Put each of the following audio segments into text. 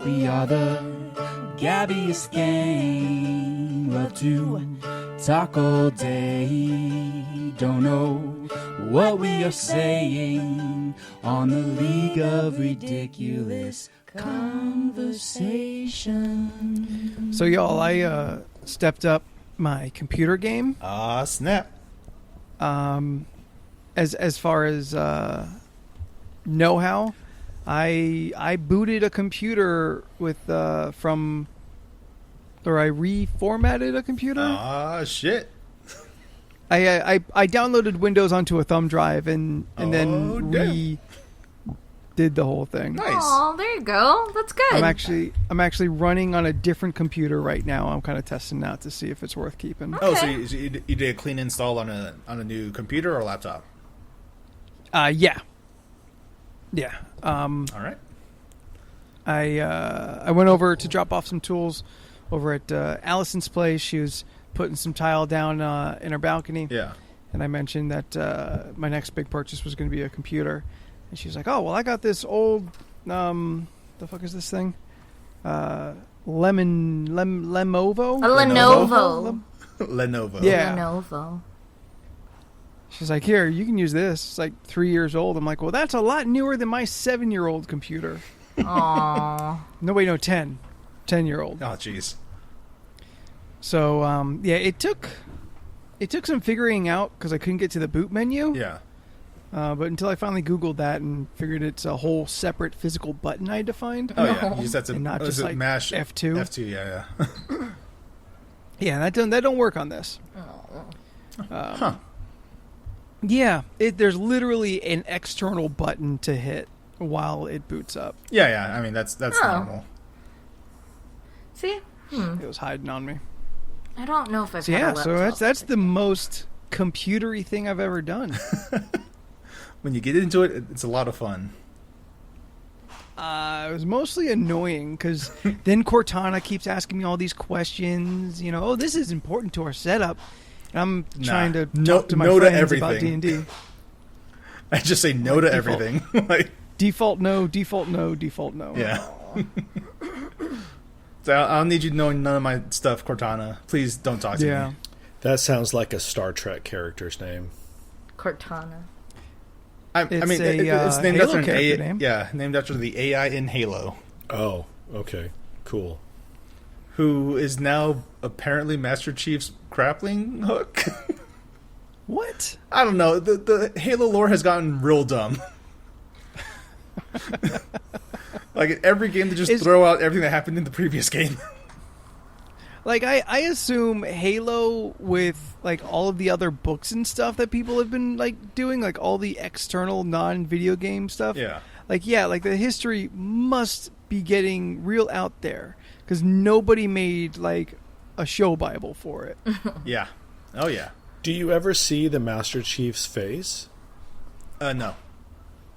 We are the gabbiest gang, love to talk all day. Don't know what we are saying on the League of Ridiculous Conversation. So y'all, I stepped up my computer game. Ah, snap. As far as know-how, I booted a computer with I reformatted a computer. Ah, shit. I downloaded Windows onto a thumb drive and then did the whole thing. Nice. Oh, there you go. That's good. I'm actually running on a different computer right now. I'm kind of testing out to see if it's worth keeping. Okay. Oh, so you did a clean install on a new computer or laptop? Yeah. All right. I went over to drop off some tools over at Allison's place. She was putting some tile down in her balcony. Yeah. And I mentioned that my next big purchase was going to be a computer. And she's like, "Oh, well, I got this old, the fuck is this thing? Lemovo? A Lenovo. Lenovo. Yeah. Lenovo. She's like, "Here, you can use this. It's like 3 years old." I'm like, "Well, that's a lot newer than my 7-year-old computer." Aww. No, wait, no, 10-year-old. Oh, jeez. So, yeah, it took some figuring out because I couldn't get to the boot menu. Yeah. But until I finally Googled that and figured it's a whole separate physical button I had to find. Oh, yeah. You just have to and not just like mash F2. F2, yeah. Yeah, that don't work on this. Huh. Yeah, there's literally an external button to hit while it boots up. Yeah. I mean, that's normal. See? It was hiding on me. I don't know if I've So had a yeah, laptop. so that's the most computery thing I've ever done. When you get into it, it's a lot of fun. It was mostly annoying because then Cortana keeps asking me all these questions. You know, oh, this is important to our setup. And I'm trying to talk to my friends about D&D. I just say no to everything. Like default no, default no, default no. Yeah. So I don't need you knowing none of my stuff, Cortana. Please don't talk to me. That sounds like a Star Trek character's name. Cortana. It's named Halo after an character name. Yeah, named after the AI in Halo. Oh, okay. Cool. Who is now apparently Master Chief's grappling hook? What? I don't know. The Halo lore has gotten real dumb. Like every game, they just throw out everything that happened in the previous game. Like I assume Halo with like all of the other books and stuff that people have been like doing, like all the external non-video game stuff. Yeah. Like the history must be getting real out there because nobody made like a show Bible for it. Yeah. Oh yeah. Do you ever see the Master Chief's face? No.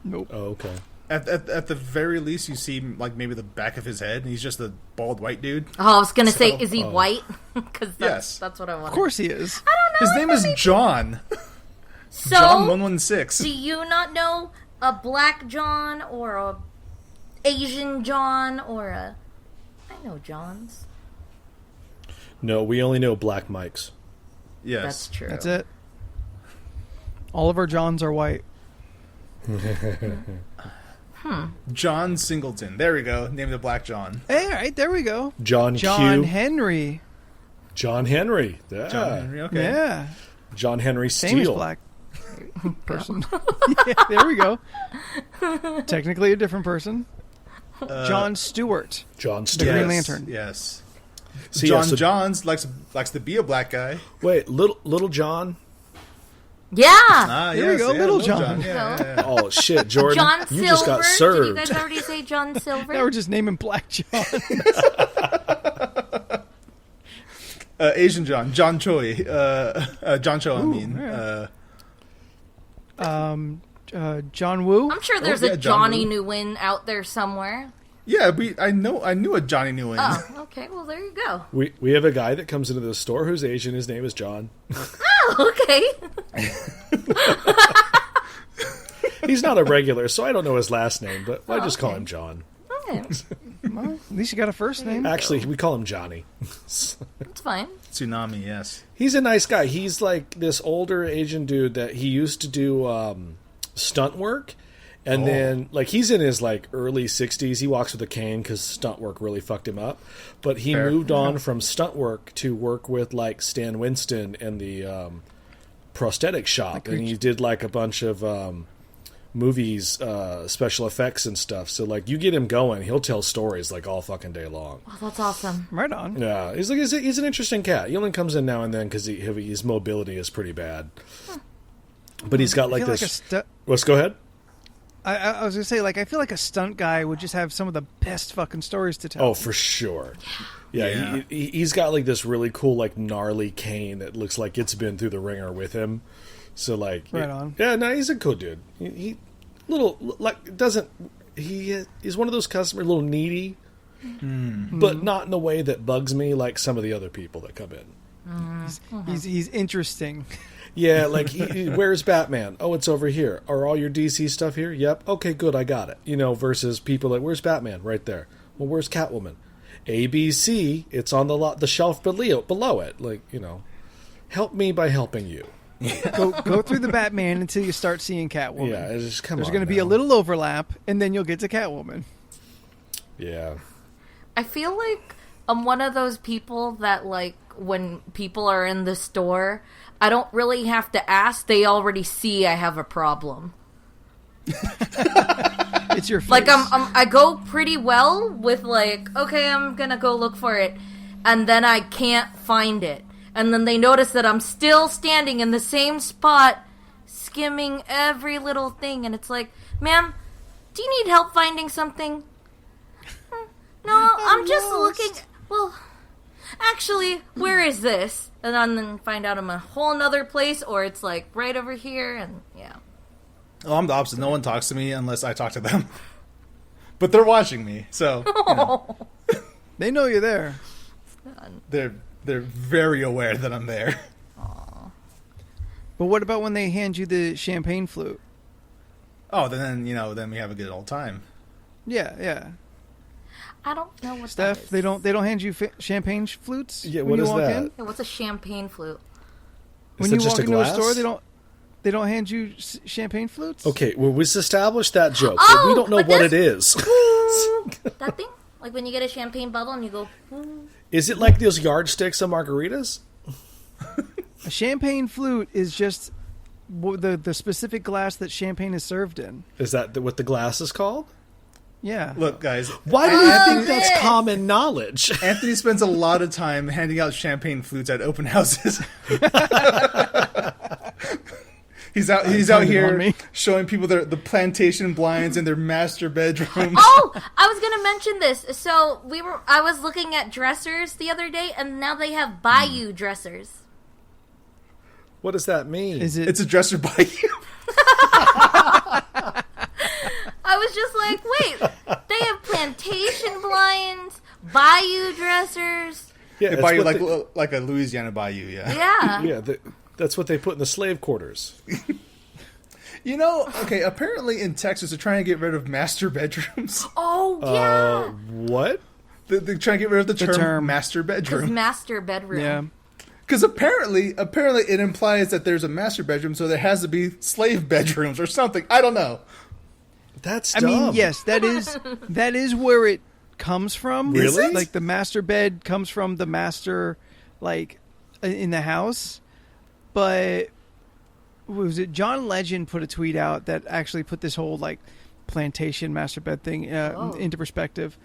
Nope. Oh, okay. At the very least, you see like maybe the back of his head, and he's just a bald white dude. Oh, I was gonna say, is he white? Because yes, that's what I want. Of course he is. I don't know. His name is John. So, John 116. Do you not know a Black John or a Asian John or a? I know Johns. No, we only know Black Mikes. Yes, that's true. That's it. All of our Johns are white. John Singleton. There we go. Name the Black John. Hey, all right, there we go. John Henry. John Henry. Yeah. John Henry. Okay. Yeah. John Henry Famous Steele. black person. Yeah, there we go. Technically a different person. John Stewart. John The Stewart. Green Lantern. Yes. See, John so Johns likes to be a black guy. Wait, little John. Yeah. There we go, Little John. Yeah. Oh shit, Jordan! John you Silver. just got served. Did you guys already say John Silver? Now we're just naming Black John. Asian John. John Choi. John Cho. John Woo. I'm sure there's a Johnny Nguyen out there somewhere. Yeah, I knew a Johnny Nguyen. Oh, okay. Well, there you go. We have a guy that comes into the store who's Asian. His name is John. Oh, okay. He's not a regular, so I don't know his last name, but I just call okay. him John. Okay, Well, at least you got a first name. Actually, we call him Johnny. that's fine. Tsunami, yes. He's a nice guy. He's like this older Asian dude that he used to do stunt work. And then, like, he's in his, like, early 60s. He walks with a cane because stunt work really fucked him up. But he moved on from stunt work to work with, like, Stan Winston in the prosthetic shop. And he did, like, a bunch of movies, special effects and stuff. So, like, you get him going, he'll tell stories, like, all fucking day long. Oh, that's awesome. Right on. Yeah, he's an interesting cat. He only comes in now and then because his mobility is pretty bad. But he's got, like, this... Let's go ahead. I was going to say, like, I feel like a stunt guy would just have some of the best fucking stories to tell. Oh, for sure. Yeah. He's got, like, this really cool, like, gnarly cane that looks like it's been through the ringer with him. So, like... Right on. Yeah, no, he's a cool dude. He's one of those customers, a little needy, but not in a way that bugs me like some of the other people that come in. He's interesting. Yeah, like, where's Batman? Oh, it's over here. Are all your DC stuff here? Yep. Okay, good, I got it. You know, versus people like, where's Batman? Right there. Well, where's Catwoman? ABC, it's on the shelf below it. Like, you know, help me by helping you. Go through the Batman until you start seeing Catwoman. Yeah, just come on. There's going to be a little overlap, and then you'll get to Catwoman. Yeah. I feel like I'm one of those people that, like, when people are in the store, I don't really have to ask. They already see I have a problem. It's your face. Like, I go pretty well with, like, okay, I'm gonna go look for it, and then I can't find it. And then they notice that I'm still standing in the same spot, skimming every little thing, and it's like, ma'am, do you need help finding something? No, I'm just looking. Well, actually, where is this? And then find out I'm a whole nother place, or it's like right over here, and yeah. Oh, I'm the opposite. No one talks to me unless I talk to them. But they're watching me, so you know, They know you're there. they're very aware that I'm there. But what about when they hand you the champagne flute? Oh, then then we have a good old time. Yeah. I don't know what Steph, that is. they don't hand you champagne flutes. Yeah, when what you is walk that? in? Yeah, what's a champagne flute? When that you just walk a into glass? a store, they don't hand you champagne flutes. Okay, well, we established that joke. Oh, but we don't know but what it that's- is. That thing? Like when you get a champagne bubble and you go, Is it like those yardsticks of margaritas? A champagne flute is just the specific glass that champagne is served in. Is that what the glass is called? Yeah. Look, guys, Why do you think this. that's common knowledge? Anthony spends a lot of time handing out champagne flutes at open houses. He's out on here me. showing people the plantation blinds in their master bedrooms. oh, I was gonna mention this. So I was looking at dressers the other day, and now they have Bayou dressers. What does that mean? Is it? It's a dresser by you. I was just like, wait, they have plantation blinds, Bayou dressers. yeah, They that's buy you what like a Louisiana bayou, yeah. Yeah. yeah, that's what they put in the slave quarters. You know, okay, apparently in Texas they're trying to get rid of master bedrooms. Oh yeah. What? They're trying to get rid of the term master Because bedroom. master bedroom. Yeah. Because apparently it implies that there's a master bedroom, so there has to be slave bedrooms or something. I don't know. That's I dumb. mean, yes, that is where it comes from. Really? Is it? Like the master bed comes from the master, like in the house. But was it John Legend put a tweet out that actually put this whole like plantation master bed thing into perspective,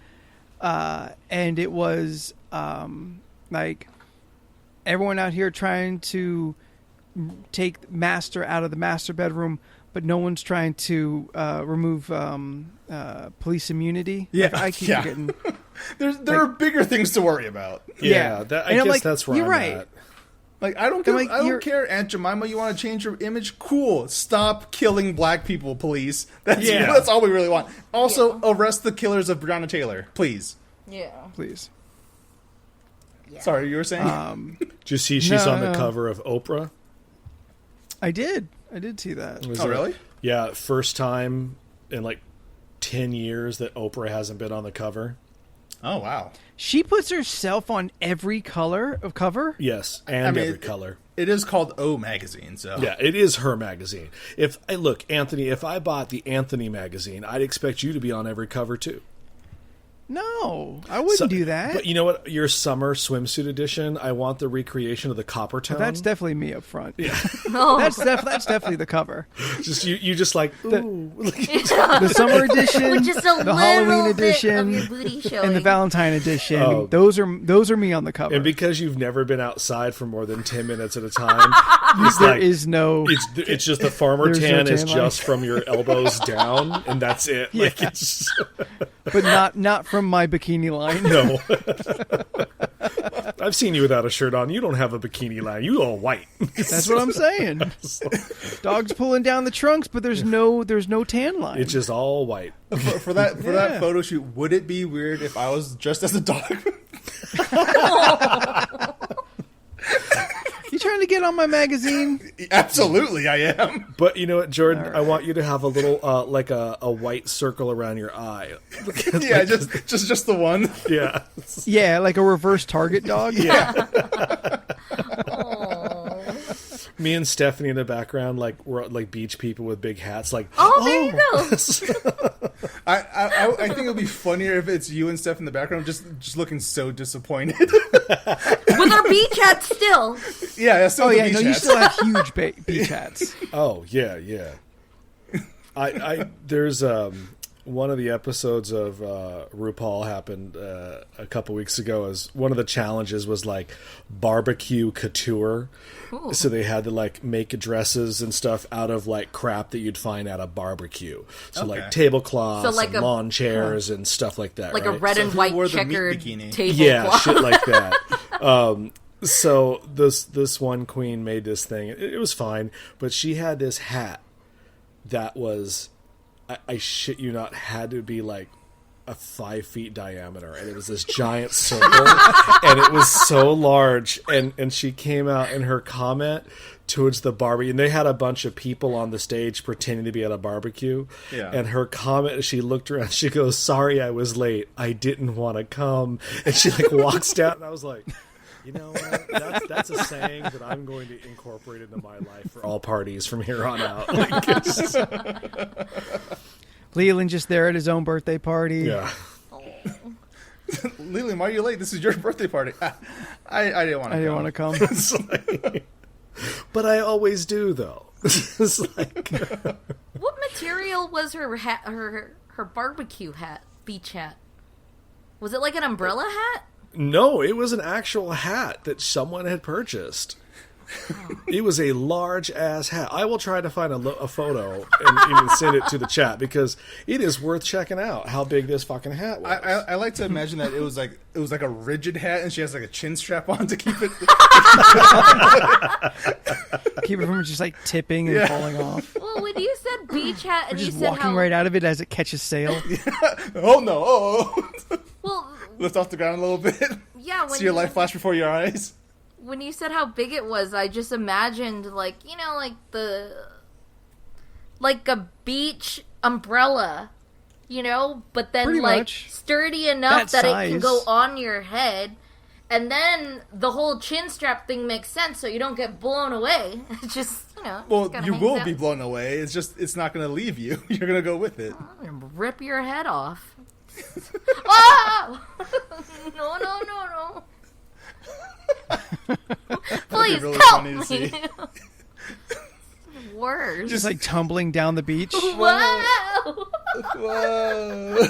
and it was like everyone out here trying to take master out of the master bedroom, but no one's trying to remove police immunity. Yeah, I keep yeah. forgetting. There are bigger things to worry about. Yeah, And I I'm guess like, that's where you're I'm right. at. Like I don't care. like, I don't you're- care, Aunt Jemima. You want to change your image? Cool. Stop killing black people, please. That's all we really want. Also, arrest the killers of Breonna Taylor, please. Yeah. Please. Sorry, you were saying. Did you see she's No, on the no. cover of Oprah? I did see that. Oh, really? Yeah, first time in like 10 years that Oprah hasn't been on the cover. Oh, wow. She puts herself on every color of cover? Yes, and every color. It is called O Magazine, so... Yeah, it is her magazine. Look, Anthony, if I bought the Anthony magazine, I'd expect you to be on every cover, too. No, I wouldn't do that. But you know what? Your summer swimsuit edition, I want the recreation of the copper tone. That's definitely me up front. Yeah. No. That's definitely the cover. Just you just like, ooh. The summer edition, With just a the Halloween little bit edition, of your booty showing. and the Valentine edition. Oh. Those are me on the cover. And because you've never been outside for more than 10 minutes at a time, there is no... It's just the farmer There's no tan is tan line. just from your elbows down, and that's it. Yeah. Like it's But not from my bikini line. no. I've seen you without a shirt on. You don't have a bikini line. You all white. That's what I'm saying. Dog's pulling down the trunks, but there's no tan line. It's just all white. For that photo shoot, would it be weird if I was dressed as a dog? You trying to get on my magazine? Absolutely, I am. But you know what, Jordan? All right. I want you to have a little, like a white circle around your eye. Yeah, just the one. Yeah. Yeah, like a reverse target dog. Yeah. Aw. Me and Stephanie in the background, like we're like beach people with big hats. Like, Oh, there you go. I think it would be funnier if it's you and Steph in the background, just looking so disappointed. With our beach hat still. Yeah, still Oh the yeah, beach no, you hats. still have huge beach hats. oh yeah. I there's one of the episodes of RuPaul happened a couple weeks ago. As one of the challenges was like barbecue couture. Ooh. So they had to like make dresses and stuff out of like crap that you'd find at a barbecue. So Okay. like tablecloths So like and a- lawn chairs and stuff like that. Like right? a red So and who white wore the meat checkered bikini? tablecloth. Yeah, shit like that. So this one queen made this thing. It was fine, but she had this hat that was, I shit you not, had to be like a 5 feet diameter, and it was this giant circle, and it was so large. And she came out in her comment towards the barbecue, and they had a bunch of people on the stage pretending to be at a barbecue. Yeah. And her comment, she looked around, she goes, "Sorry, I was late. I didn't want to come." And she like walks down, and I was like, you know what? That's a saying that I'm going to incorporate into my life for all parties from here on out. Like, it's, Leland just there at his own birthday party. yeah. Leland, why are you late? This is your birthday party. I didn't want to. I didn't want to come. It's like, but I always do, though. It's like, What material was her hat? Her barbecue hat, beach hat. Was it like an umbrella hat? no, it was an actual hat that someone had purchased. It was a large ass hat. I will try to find a photo and even send it to the chat because it is worth checking out how big this fucking hat was. I like to imagine that it was like a rigid hat, and she has like a chin strap on to keep it. Keep it from just like tipping and falling off. Well, when you said beach hat and you Just said walking how right out of it as it catches sail. Oh no! Oh. well, Lift off the ground a little bit. yeah. When See your life flash before your eyes. when you said how big it was, I just imagined like like a beach umbrella, but then Pretty like much. sturdy enough That that it can size. go on your head. And then the whole chin strap thing makes sense, so you don't get blown away. It's just, Well, just kinda you hangs will out. be blown away. It's not going to leave you. You're going to go with it. I'm gonna rip your head off. Oh! No. Please really help funny to me. see. Worse. Just like tumbling down the beach. Whoa! Whoa!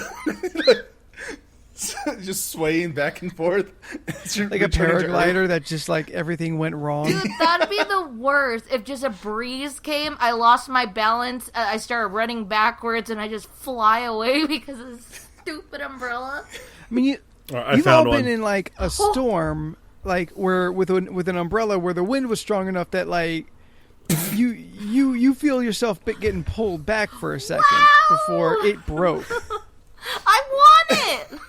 Just swaying back and forth. Like a paraglider that just like everything went wrong. Dude, that'd be the worst. If just a breeze came, I lost my balance, I started running backwards, and I just fly away because of this stupid umbrella. I mean, I you've found all one. been in like a storm, like where with an umbrella where the wind was strong enough that like you feel yourself getting pulled back for a second Wow! before it broke. I want it!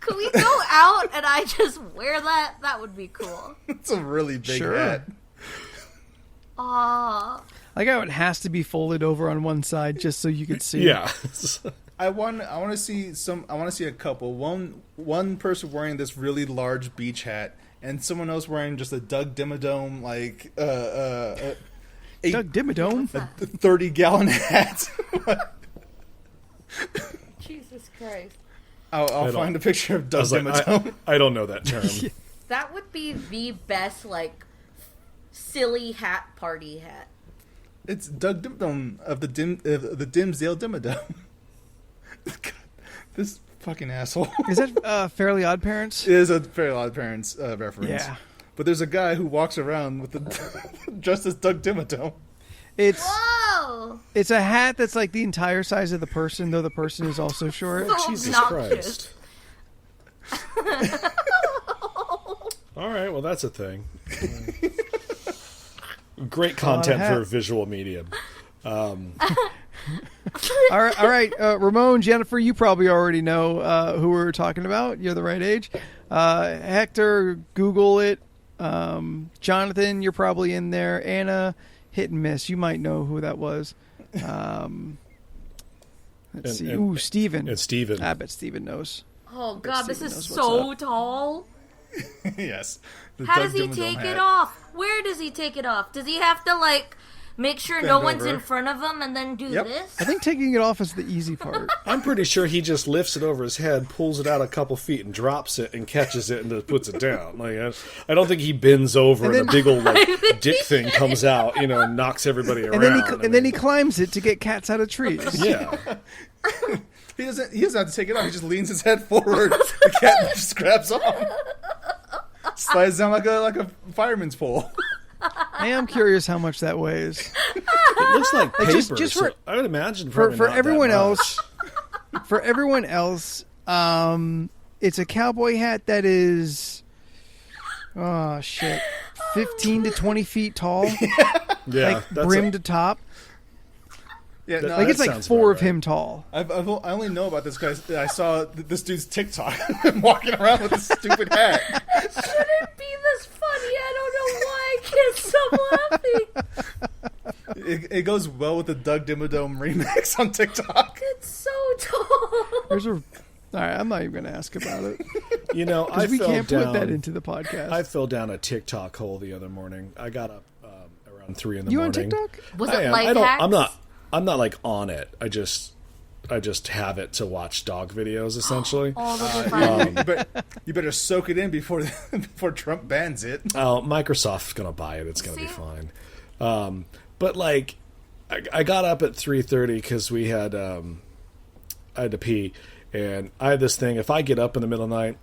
Could we go out and I just wear that? That would be cool. It's a really big Sure. hat. Aw. Like how it has to be folded over on one side just so you could see. Yeah. I want to see a couple. One person wearing this really large beach hat, and someone else wearing just a Doug Dimmadome Doug Dimmadome? 30-gallon hat. Jesus Christ. I'll find a picture of Doug Dimmadome. I don't know that term. That would be the best, like, silly hat party hat. It's Doug Dimmadome of the Dimsdale Dimmadome. God, this fucking asshole. Is that Fairly Odd Parents? It is a Fairly Odd Parents reference. Yeah. But there's a guy who walks around with dressed as Doug Dimmadome. Whoa! It's a hat that's like the entire size of the person, though the person is also short. So Jesus obnoxious. Christ. All right, well, that's a thing. Great content for a visual medium. All right. Ramon, Jennifer, you probably already know who we're talking about. You're the right age. Hector, Google it. Jonathan, you're probably in there. Anna, hit and miss. You might know who that was. Let's see. Ooh, Steven. And Steven. I bet Steven knows. Oh, God, this Steven is knows what's so up. tall. Yes. How does he take it off? Where does he take it off? Does he have to, like, make sure no one's in front of him and then do this? I think taking it off is the easy part. I'm pretty sure he just lifts it over his head, pulls it out a couple feet, and drops it, and catches it, and then puts it down. Like I don't think he bends over and a big old dick thing comes out, and knocks everybody around. And then he climbs it to get cats out of trees. Yeah. He doesn't have to take it off. He just leans his head forward. The cat just grabs on. Slides down like a fireman's pole. I am curious how much that weighs. It looks like paper. Just for, I would imagine for not everyone that else. For everyone else, it's a cowboy hat that is, 15 to 20 feet tall, Yeah, like brim to top. Yeah, no, Like it's like four of right. him tall. I only know about this because I saw this dude's TikTok walking around with this stupid hat. Shouldn't be this funny. I don't know why I get so laughing. It goes well with the Doug Dimmadome remix on TikTok. It's so tall. All right, I'm not even going to ask about it. we can't put that into the podcast. I fell down a TikTok hole the other morning. I got up around 3 in the You morning. on TikTok? Was I it am. life hacks? I'm not like on it. I just have it to watch dog videos essentially. Oh, those are fun. You better soak it in before Trump bans it. Oh, Microsoft's gonna buy it. It's gonna be fine. But like, I got up at 3:30 because we had I had to pee, and I had this thing. If I get up in the middle of the night,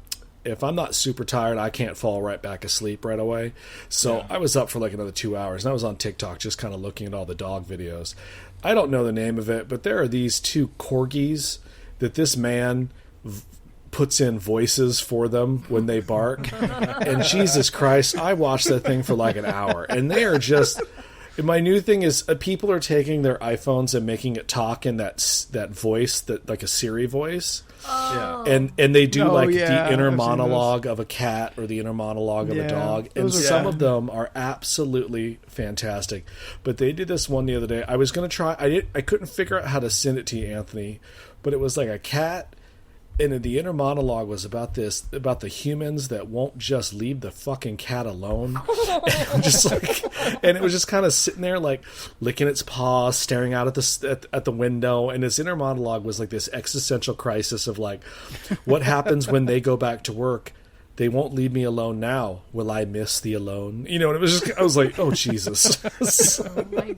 if I'm not super tired, I can't fall right back asleep right away. So I was up for like another 2 hours, and I was on TikTok just kind of looking at all the dog videos. I don't know the name of it, but there are these 2 corgis that this man puts in voices for them when they bark. And Jesus Christ, I watched that thing for like an hour, and they are just... My new thing is people are taking their iPhones and making it talk in that voice, that like a Siri voice. Oh. And they do the inner I've seen monologue of a cat or the inner monologue of a dog. And some of them are absolutely fantastic. But they did this one the other day. I was going to try. I couldn't figure out how to send it to you, Anthony. But it was like a cat. And the inner monologue was about the humans that won't just leave the fucking cat alone. And it was just kind of sitting there, like licking its paws, staring out at the window. And its inner monologue was like this existential crisis of like, what happens when they go back to work? They won't leave me alone now. Will I miss the alone? And it was just, I was like, oh Jesus. Oh my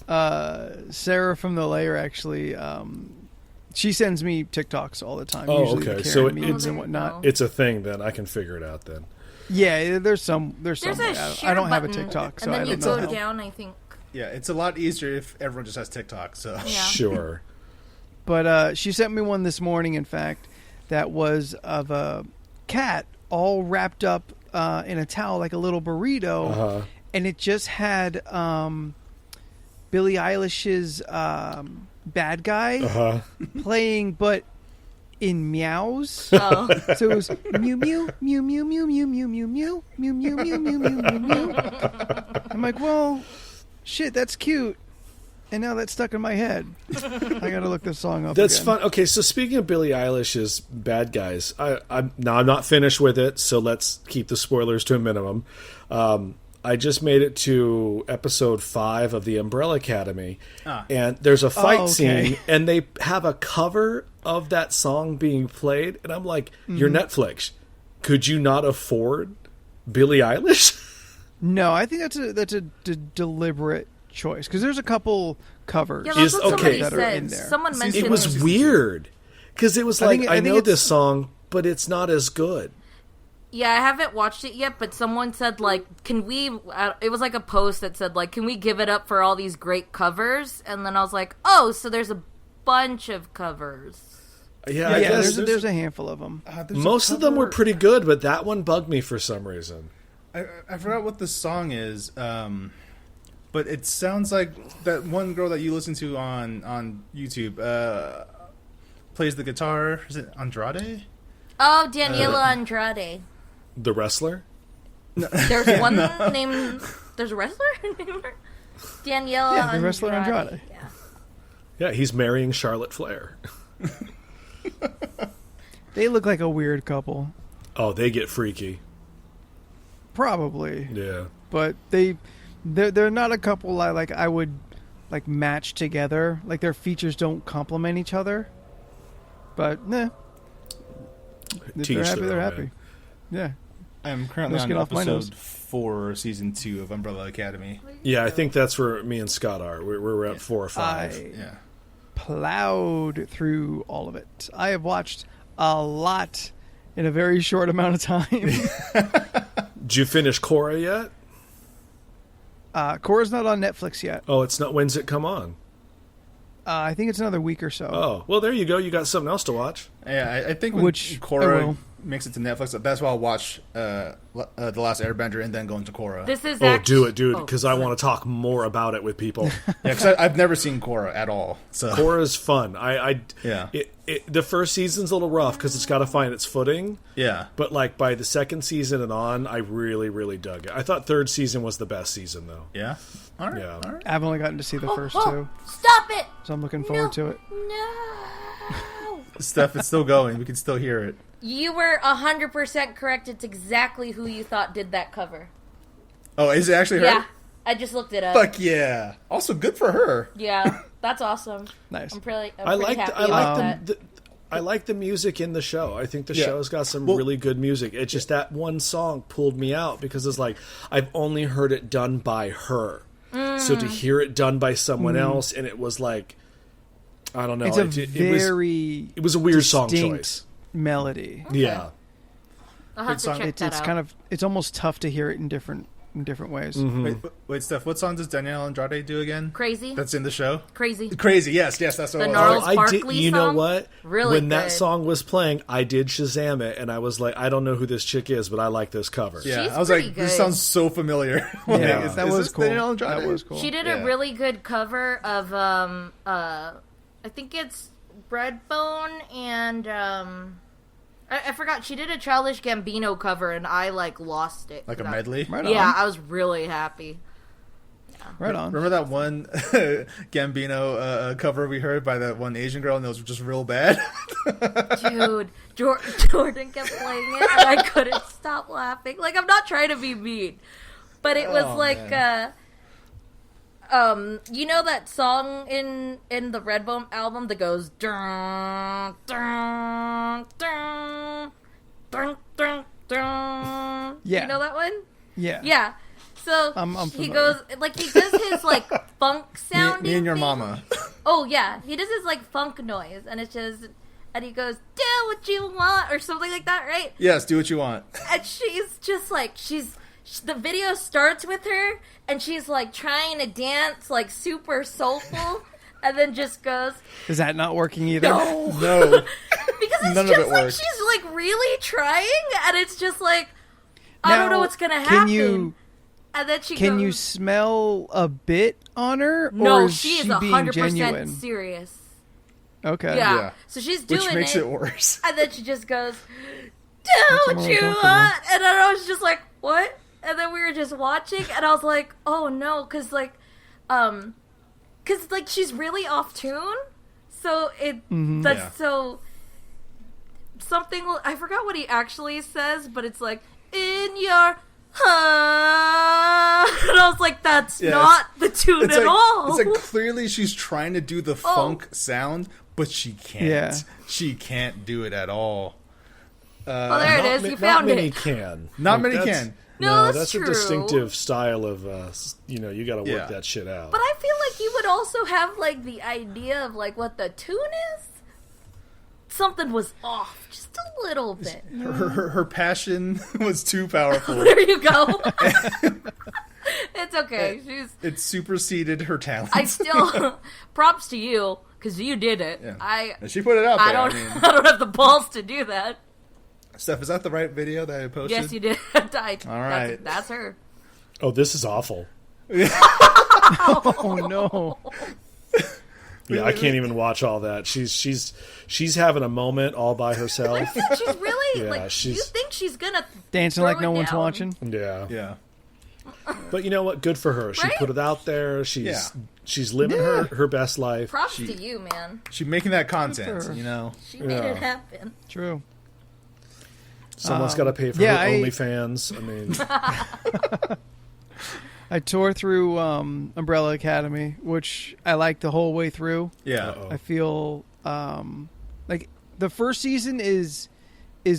goodness. Sarah from the Lair actually. She sends me TikToks all the time. Oh, usually okay. the So Karen memes and whatnot. It's a thing then. I can figure it out then. Yeah, there's some. There's a share I don't have a button, TikTok, so and then I you don't go know. down, I think. Yeah, it's a lot easier if everyone just has TikTok. So Yeah. Sure. But she sent me one this morning, in fact, that was of a cat all wrapped up in a towel like a little burrito, and it just had Billie Eilish's Bad Guy playing, but in meows. Oh. So it was mew mew mew mew mew mew mew mew mew mew mew mew mew mew mew mew. like, well, shit, that's cute. And now that's stuck in my head. I gotta look this song up. That's again. fun. Okay, so speaking of Billie Eilish's Bad Guys, I'm not finished with it, so let's keep the spoilers to a minimum. I just made it to episode 5 of the Umbrella Academy, and there's a fight scene, and they have a cover of that song being played, and I'm like, you're Netflix. Could you not afford Billie Eilish? No, I think that's a deliberate choice, because there's a couple covers Yeah, that's what somebody that are said. in there. Someone mentioned It was weird, because it was like, I know this song, but it's not as good. Yeah, I haven't watched it yet, but someone said, like, can we... it was like a post that said, like, can we give it up for all these great covers? And then I was like, oh, so there's a bunch of covers. Yeah, I guess there's a handful of them. Most of them were pretty good, but that one bugged me for some reason. I forgot what the song is, but it sounds like that one girl that you listen to on YouTube plays the guitar. Is it Andrade? Oh, Daniela Andrade. The wrestler? There's one named... There's a wrestler named her? Daniela Andrade. The wrestler Andrade. Yeah, he's marrying Charlotte Flair. They look like a weird couple. Oh, they get freaky. Probably. Yeah. But they're not a couple I would like match together. Like their features don't complement each other. But nah. If they're happy, they're happy. Yeah. I'm currently Let's on get off my nose. episode 4, season 2 of Umbrella Academy. Yeah, I think that's where me and Scott are. We're at 4 or 5. Yeah. Plowed through all of it. I have watched a lot in a very short amount of time. Did you finish Korra yet? Korra's not on Netflix yet. Oh, it's not. When's it come on? I think it's another week or so. Oh, well, there you go. You got something else to watch. Yeah, I think when Korra makes it to Netflix, that's why I'll watch The Last Airbender and then go into Korra. This is do it, dude, because I want to talk more about it with people. Yeah, because I've never seen Korra at all. So Korra's fun. Yeah. The first season's a little rough because it's got to find its footing. Yeah. But like by the second season and on, I really, really dug it. I thought third season was the best season, though. Yeah. All right. Yeah. All right. I've only gotten to see the first two, Stop it! so I'm looking forward to it. No. Steph, it's still going. We can still hear it. You were 100% correct. It's exactly who you thought did that cover. Oh, is it actually her? Yeah. I just looked it up. Fuck yeah. Also, good for her. Yeah. That's awesome. Nice. I'm pretty happy I about that. I like the music in the show. I think the show's got some really good music. It's just that one song pulled me out because it's like I've only heard it done by her. So to hear it done by someone else, and it was like, I don't know. It's it was a weird song choice. Melody. Okay. Yeah. I'll have to check that It's out. kind of almost tough to hear it in different ways. Wait, Steph, what song does Danielle Andrade do again? Crazy. That's in the show? Crazy. Crazy, yes, that's what The it was. Gnarls I did. Barkley You know song? what? Really when that good. song was playing, I did Shazam it, and I was like, I don't know who this chick is, but I like this cover. Yeah, She's I was pretty like, this good. sounds so familiar. Yeah, Is that this was cool. Danielle Andrade? That was cool. She did Yeah. a really good cover of I think it's Breadbone and I forgot. She did a Childish Gambino cover and I like lost it. Like a medley? Right Yeah, on. I was really happy. Right on. Remember that one Gambino cover we heard by that one Asian girl and it was just real bad? Dude, Jordan kept playing it and I couldn't stop laughing. Like, I'm not trying to be mean, but it was you know that song in the Redbone album that goes dun dun dun dun dun dun. Yeah. You know that one? Yeah. Yeah. So I'm he familiar. goes like he does his like funk sound. Me and your mama. Oh yeah, he does his like funk noise, and it's just, and he goes, "Do what you want" or something like that, right? Yes, do what you want. And she's just like the video starts with her, and she's like trying to dance like super soulful, and then just goes, Is that not working either? No. because it's None of just it like works. she's like really trying, and it's just like I Now, don't know what's gonna happen. And then she Can goes, you smell a bit on her? No, or is she is being 100% genuine? serious. Okay. Yeah. Yeah. So she's doing Which makes it worse. And then she just goes, "Do what you want." And then I was just like, "What?" and then we were just watching, and I was like, oh no, because like she's really off tune, so so something. I forgot what he actually says, but it's like in your and I was like, that's not the tune at all. It's like clearly she's trying to do the funk sound, but she can't. Yeah. She can't do it at all. Well, there it is. You found it. Not many it. can. Not many can. No, that's true. a distinctive style of, you got to work that shit out. But I feel like you would also have, like, the idea of, like, what the tune is. Something was off, just a little bit. Her passion was too powerful. There you go. It's okay. It superseded her talent. I still props to you because you did it. Yeah. She put it out there. I don't have the balls to do that. Steph, is that the right video that I posted? Yes, you did. All right, that's her. Oh, this is awful. Oh no. Yeah, I can't even watch all that. She's having a moment all by herself. She's really you think she's gonna dancing like no one's watching? Yeah. But you know what? Good for her. She put it out there. She's living her best life. Props to you, man. She's making that content, She made it happen. True. Someone's got to pay for her OnlyFans. I mean, I tore through Umbrella Academy, which I liked the whole way through. Yeah. Uh-oh. I feel like the first season is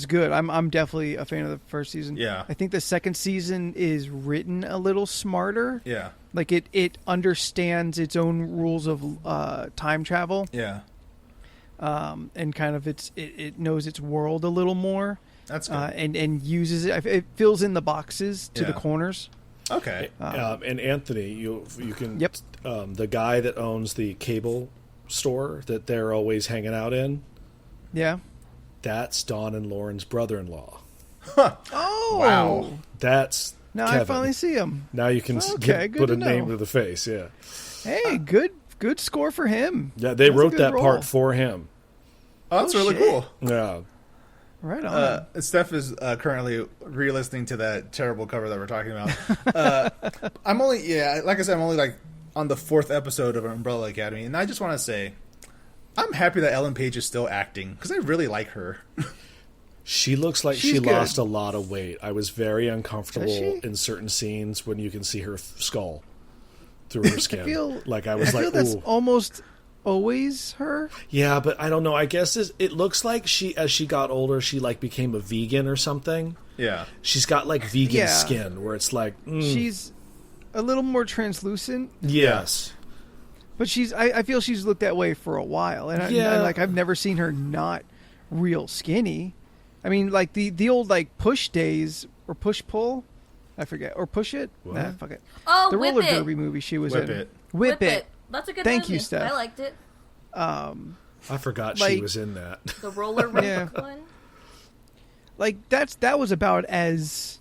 good. I'm definitely a fan of the first season. Yeah. I think the second season is written a little smarter. Yeah. Like it understands its own rules of time travel. Yeah. And kind of it knows its world a little more. That's good. And uses it. It fills in the boxes to the corners. Okay. And Anthony, you can. Yep. The guy that owns the cable store that they're always hanging out in. Yeah. That's Dawn and Lauren's brother-in-law. Oh. Wow. That's now Kevin. I finally see him. Now you can put a name to the face. Yeah. Hey, good score for him. Yeah, they wrote that part for him. Oh, that's really cool. Yeah. Right on. Steph is currently re-listening to that terrible cover that we're talking about. I'm only, like I said, I'm only like on the 4th episode of Umbrella Academy, and I just want to say, I'm happy that Ellen Page is still acting because I really like her. She looks like She's she good. lost a lot of weight. I was very uncomfortable in certain scenes when you can see her skull through her skin. I feel that's almost always her. Yeah, but I don't know. I guess it looks like as she got older, she like became a vegan or something. Yeah, she's got like vegan skin where it's like she's a little more translucent. Yes, but I feel she's looked that way for a while, and I've never seen her not real skinny. I mean, like the old like Push Days or Push Pull, I forget, or Push It. What? Nah, fuck it. Oh, the Whip roller It. derby movie she was Whip in. It. Whip It. That's a good Thank movie. you, Steph. I liked it. I forgot like, she was in that. The roller rink one. Like that was about as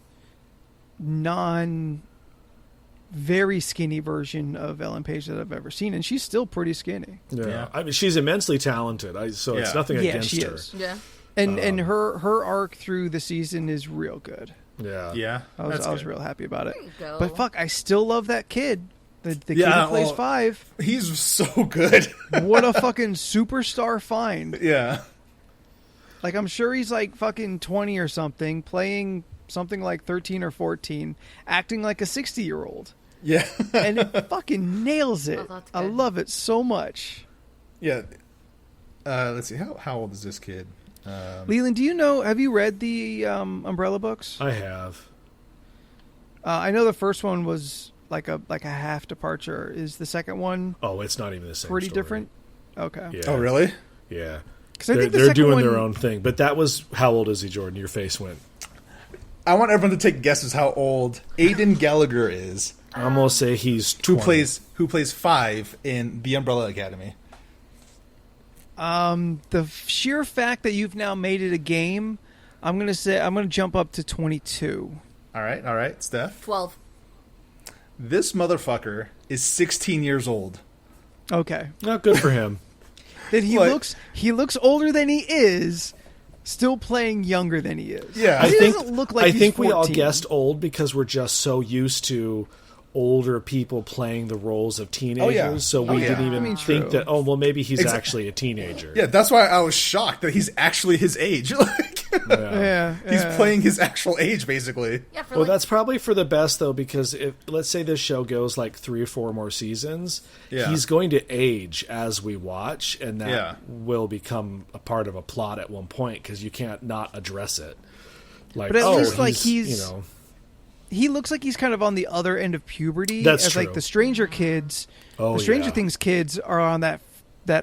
very skinny version of Ellen Page that I've ever seen, and she's still pretty skinny. Yeah. I mean, she's immensely talented. So it's nothing against she her. is. Yeah. And her arc through the season is real good. Yeah. I was real happy about it. There you go. But fuck, I still love that kid. The kid who plays 5. He's so good. What a fucking superstar find. Yeah. Like, I'm sure he's like fucking 20 or something, playing something like 13 or 14, acting like a 60-year-old. Yeah. And it fucking nails it. Oh, that's I good. love it so much. Yeah. Let's see. How old is this kid? Leland, have you read the Umbrella books? I have. I know the first one was like a half departure. Is the second one Oh, it's not even the same. pretty story. different? Okay. Yeah. Oh, really? Yeah. 'Cause I think the They're second doing one- their own thing. But that was, how old is he, Jordan? Your face went. I want everyone to take guesses how old Aidan Gallagher is, I'm going to say he's 20. who plays 5 in The Umbrella Academy. The sheer fact that you've now made it a game, I'm gonna jump up to 22. All right, Steph. 12. This motherfucker is 16 years old. Okay. Not good for him. That he looks older than he is, still playing younger than he is. Yeah. He doesn't look like I he's think we all 14. guessed old because we're just so used to older people playing the roles of teenagers, so we didn't even think true. that. Oh, well, maybe he's actually a teenager. Yeah, that's why I was shocked that he's actually his age. Like, Yeah, he's playing his actual age, basically. Yeah, for Well, like, that's probably for the best though, because if let's say this show goes like 3 or 4 more seasons, Yeah. he's going to age as we watch, and that Yeah. will become a part of a plot at one point because you can't not address it. Like, But at least, like, you he's- know. He looks like he's kind of on the other end of puberty. That's as true. like the Stranger kids. Oh, the Stranger yeah. Things kids are on that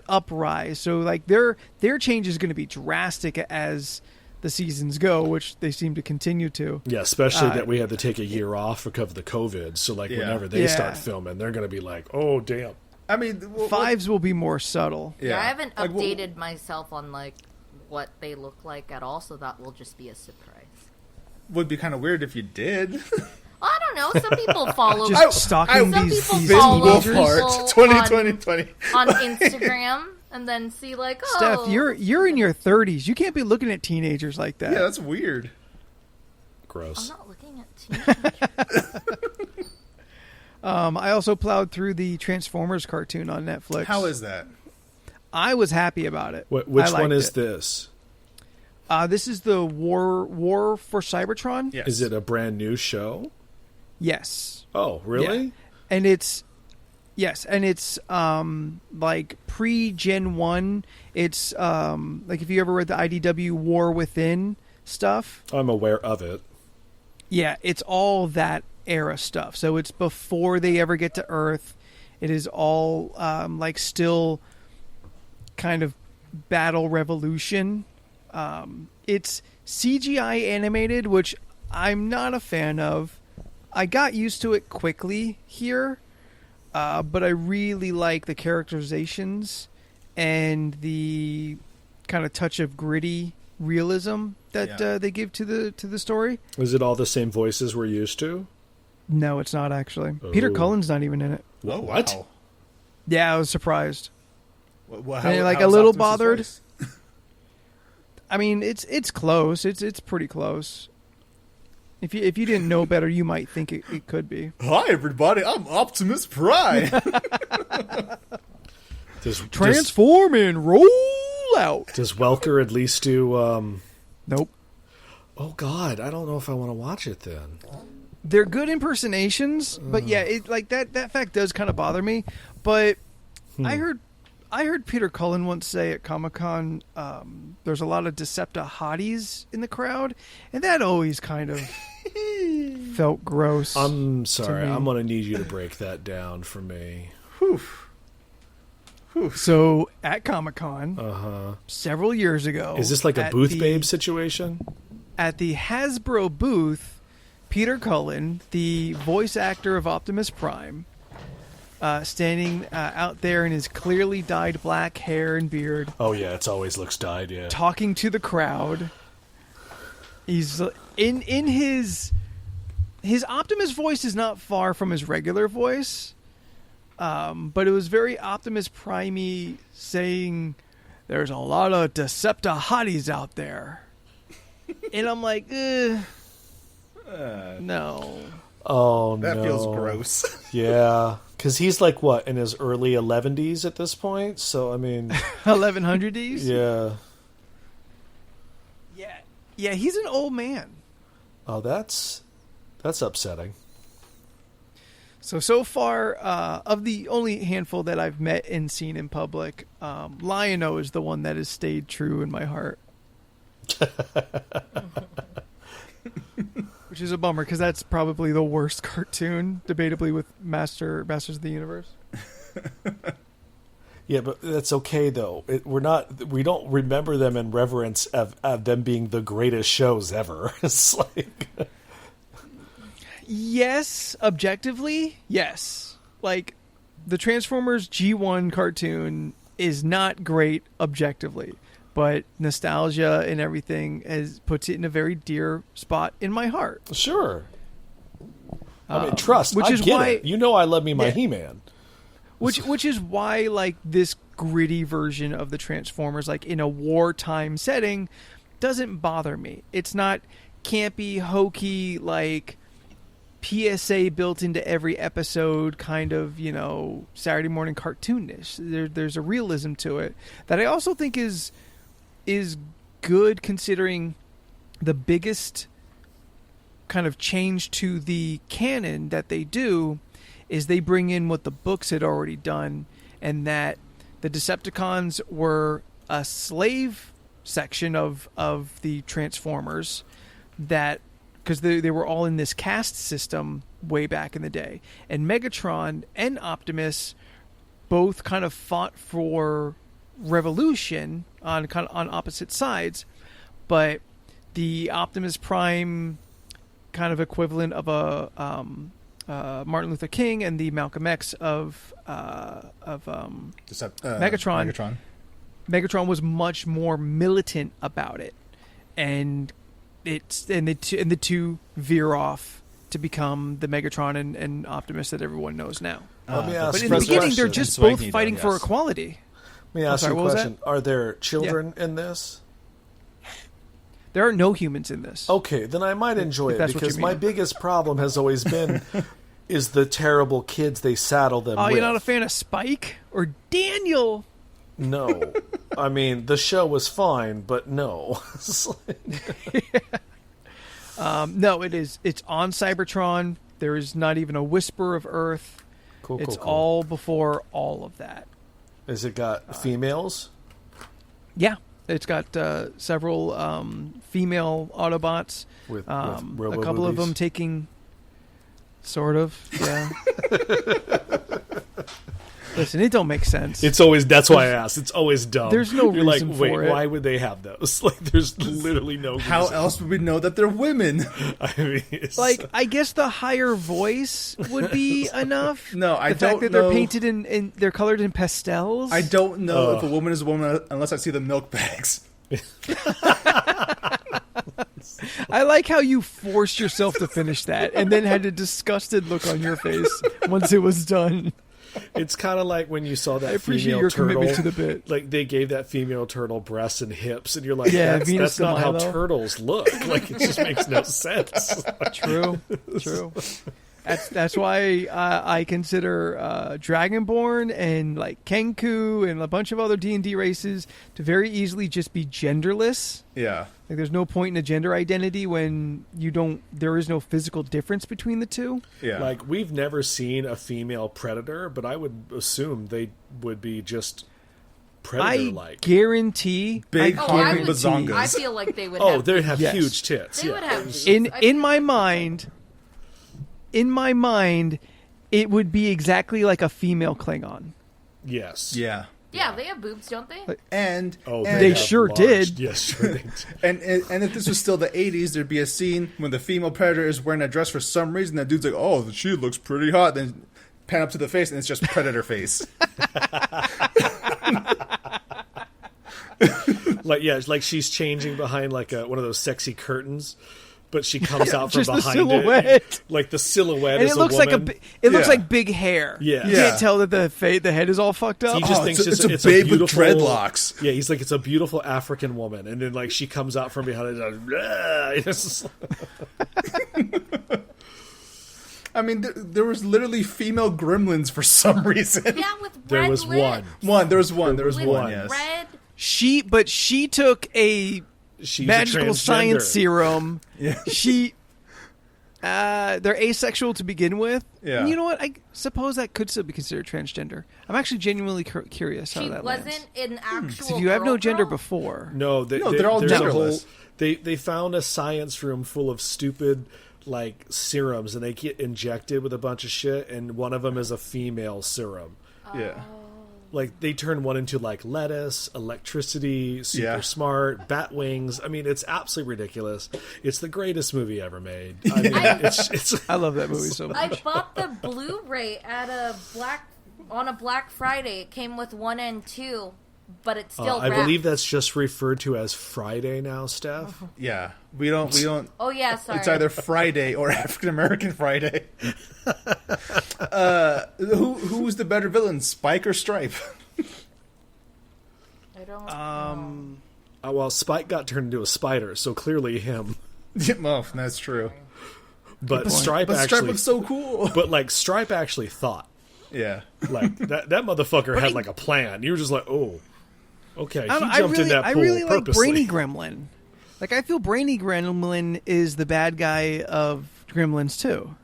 uprise. So like their change is going to be drastic as the seasons go, which they seem to continue to. Yeah, especially that we had to take a year off because of the COVID. So, like, Yeah. whenever they Yeah. start filming, they're going to be like, "Oh, damn!" I mean, Fives will be more subtle. Yeah, I haven't Like, updated myself on like what they look like at all, so that will just be a surprise. would be kind of weird if you did. I don't know. Some people follow. Just stalking some these people these follow teenagers. people 2020. on Instagram and then see like, oh, Steph, you're in your 30s. You can't be looking at teenagers like that. Yeah, that's weird. I'm Gross. not looking at teenagers. I also plowed through the Transformers cartoon on Netflix. How is that? I was happy about it. Which I liked one is it. this? This is the War for Cybertron. Yes. Is it a brand new show? Yes. Oh, really? Yeah. And it's like pre-Gen 1. It's like if you ever read the IDW War Within stuff. I'm aware of it. Yeah, it's all that era stuff. So it's before they ever get to Earth. It is all like still kind of battle revolution. It's CGI animated, which I'm not a fan of. I got used to it quickly here, but I really like the characterizations and the kind of touch of gritty realism that they give to the story. Is it all the same voices we're used to? No, it's not actually. Peter Oh. Cullen's not even in it. Oh, What? wow. Yeah, I was surprised. Well, And, like, how a is little Optimus's bothered. voice? I mean, it's close. It's pretty close. If you didn't know better, you might think it could be. Hi, everybody. I'm Optimus Prime. Transform and roll out. Does Welker at least do? Nope. Oh God, I don't know if I want to watch it then. They're good impersonations, but yeah, it like that fact does kind of bother me. But I heard Peter Cullen once say at Comic-Con, there's a lot of Decepta hotties in the crowd, and that always kind of felt gross. I'm sorry. me. I'm going to need you to break that down for me. So at Comic-Con, several years ago, Is this like a at booth the- babe situation? At the Hasbro booth, Peter Cullen, the voice actor of Optimus Prime, standing out there in his clearly dyed black hair and beard, Oh yeah, it's always looks dyed. Yeah. talking to the crowd. He's in his Optimus voice is not far from his regular voice, but it was very Optimus Prime-y, saying, "There's a lot of Decepta hotties out there," and I'm like, no. Oh that no. feels gross. Yeah, because he's like what in his early 11s at this point. So I mean, 1100s. yeah. Yeah, he's an old man. Oh, that's upsetting. So far, of the only handful that I've met and seen in public, Lion-O is the one that has stayed true in my heart. Which is a bummer, because that's probably the worst cartoon, debatably, with Masters of the Universe. Yeah, but that's okay though. We don't remember them in reverence of them being the greatest shows ever. It's like, Yes, objectively, yes. Like, the Transformers G1 cartoon is not great objectively, but nostalgia and everything puts it in a very dear spot in my heart. sure. I mean, trust. which I is get why- it. You know, I love me my Yeah. He-Man. Which is why, like, this gritty version of the Transformers, like in a wartime setting, doesn't bother me. It's not campy, hokey, like PSA built into every episode, kind of, Saturday morning cartoonish. There's a realism to it that I also think is good, considering the biggest kind of change to the canon that they do is they bring in what the books had already done, and that the Decepticons were a slave section of the Transformers, that because they were all in this caste system way back in the day, and Megatron and Optimus both kind of fought for revolution on opposite sides, but the Optimus Prime kind of equivalent of a Martin Luther King and the Malcolm X of Megatron. Megatron was much more militant about it, and the two veer off to become the Megatron and Optimus that everyone knows now. Let me ask but in you the a beginning, question. they're just both fighting for equality. Let me ask you a what was question. Are there children in this? There are no humans in this. Okay, then I might enjoy If it, that's what because you my mean. biggest problem has always been is the terrible kids they saddle them Oh, with. you're not a fan of Spike or Daniel? No. I mean, the show was fine, but no. No, it's on Cybertron. There is not even a whisper of Earth. Cool. It's all before all of that. Has it got females? Yeah, it's got several female Autobots. With a robo couple of boobies? them taking, sort of, yeah. Listen, it don't make sense. That's why I asked. It's always dumb. There's no You're reason like, wait, for it. why would they have those? Like, there's literally no reason. How else would we know that they're women? I mean, it's Like, I guess the higher voice would be enough. No, I the don't fact that know. they're painted in they're colored in pastels. I don't know if a woman is a woman unless I see the milk bags. I like how you forced yourself to finish that and then had a disgusted look on your face once it was done. It's kind of like when you saw that I appreciate female your turtle. commitment to the bit. Like, they gave that female turtle breasts and hips, and you're like, Yeah, that's Venus not de how Milo. turtles look. Like, it just makes no sense. True. That's why I consider Dragonborn and like Kenku and a bunch of other D&D races to very easily just be genderless. Yeah. Like, there's no point in a gender identity when there is no physical difference between the two. Yeah. Like, we've never seen a female predator, but I would assume they would be just predator-like. I guarantee. Big Oh, honking I bazongas. feel like they would. Oh, have they have Yes. huge tits. They yeah. would have. boobs. In my mind, it would be exactly like a female Klingon. Yes. Yeah. Yeah, they have boobs, don't they? And Oh, and, They have sure large- did. Yes, sure they did. and if this was still the 80s, there'd be a scene when the female predator is wearing a dress for some reason. That dude's like, "Oh, she looks pretty hot." Then pan up to the face, and it's just predator face. Like she's changing behind like one of those sexy curtains, but she comes out from just the behind silhouette. it. Like the silhouette And is it looks a like woman. it looks Yeah. like big hair. Yeah. You Yeah. can't tell that the head is all fucked up. He just Oh, thinks it's a it's babe with beautiful dreadlocks. Yeah, he's like, it's a beautiful African woman, and then like she comes out from behind it. And it's like, I mean, there was literally female gremlins for some reason. Yeah, with there red was lips. one. There was one. With Yes. red. She took a She's magical a transgender. science serum. Yeah. They're asexual to begin with. Yeah. And you know what? I suppose that could still be considered transgender. I'm actually genuinely curious how She that wasn't lands. an actual. So if you have no girl gender girl? before, No, they're all there's a genderless. They found a science room full of stupid like serums, and they get injected with a bunch of shit, and one of them is a female serum. Yeah. Like they turn one into like lettuce, electricity, super Yeah. smart, bat wings. I mean, it's absolutely ridiculous. It's the greatest movie ever made. I mean, it's I love that movie so I much. bought the Blu-ray on a Black Friday. It came with 1 and 2, but it's still. I wrapped. believe that's just referred to as Friday now, Steph. Yeah. We don't. Oh yeah, sorry. It's either Friday or African American Friday. Who's the better villain, Spike or Stripe? I don't. Well, Spike got turned into a spider, so clearly him. Oh, that's true. But Stripe But actually Stripe looks so cool. But like Stripe actually thought. Yeah. Like that motherfucker had like a plan. You were just like, oh, okay. He I jumped in that pool I really like purposely. Brainy Gremlin. Like, I feel Brainy Gremlin is the bad guy of Gremlins too.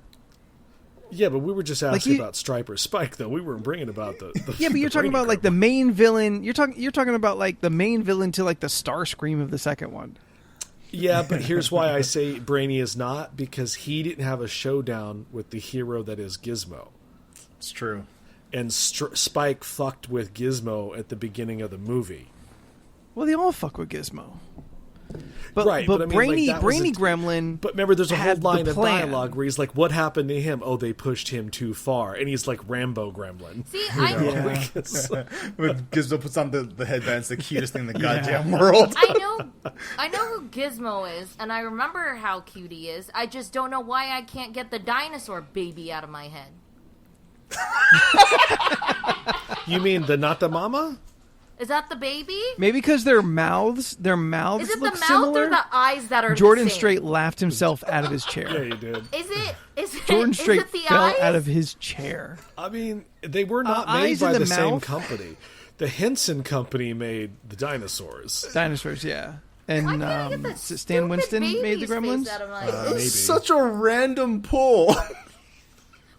Yeah, but we were just asking about Stripe or Spike, though. We weren't bringing about the Yeah, but you're talking about like the main villain. You're talking about like the main villain to like the Starscream of the second one. Yeah, but here's why I say Brainy is not, because he didn't have a showdown with the hero that is Gizmo. It's true. And Spike fucked with Gizmo at the beginning of the movie. Well, they all fuck with Gizmo. But, Right, but but I mean, Brainy, like, that was Brainy a- Gremlin. But remember, there's a whole had the line of plan. dialogue where he's like, what happened to him? Oh, they pushed him too far. And he's like Rambo Gremlin. See, When Gizmo puts on the headband, it's the cutest thing in the goddamn world. I know who Gizmo is, and I remember how cute he is. I just don't know why I can't get the dinosaur baby out of my head. You mean the not the mama? Is that the baby? Maybe because their mouths Is it the look mouth similar. or the eyes that are Jordan the same? Straight laughed himself out of his Yeah, chair. you did. Is it Jordan is Straight it the fell eyes? out of his chair. I mean, they were not made eyes in by the the same mouth? company. The Henson Company made the dinosaurs. Dinosaurs, yeah. And Why can't I get that Stan stupid Winston baby's made the face Gremlins. out of my- Maybe. Such a random pull.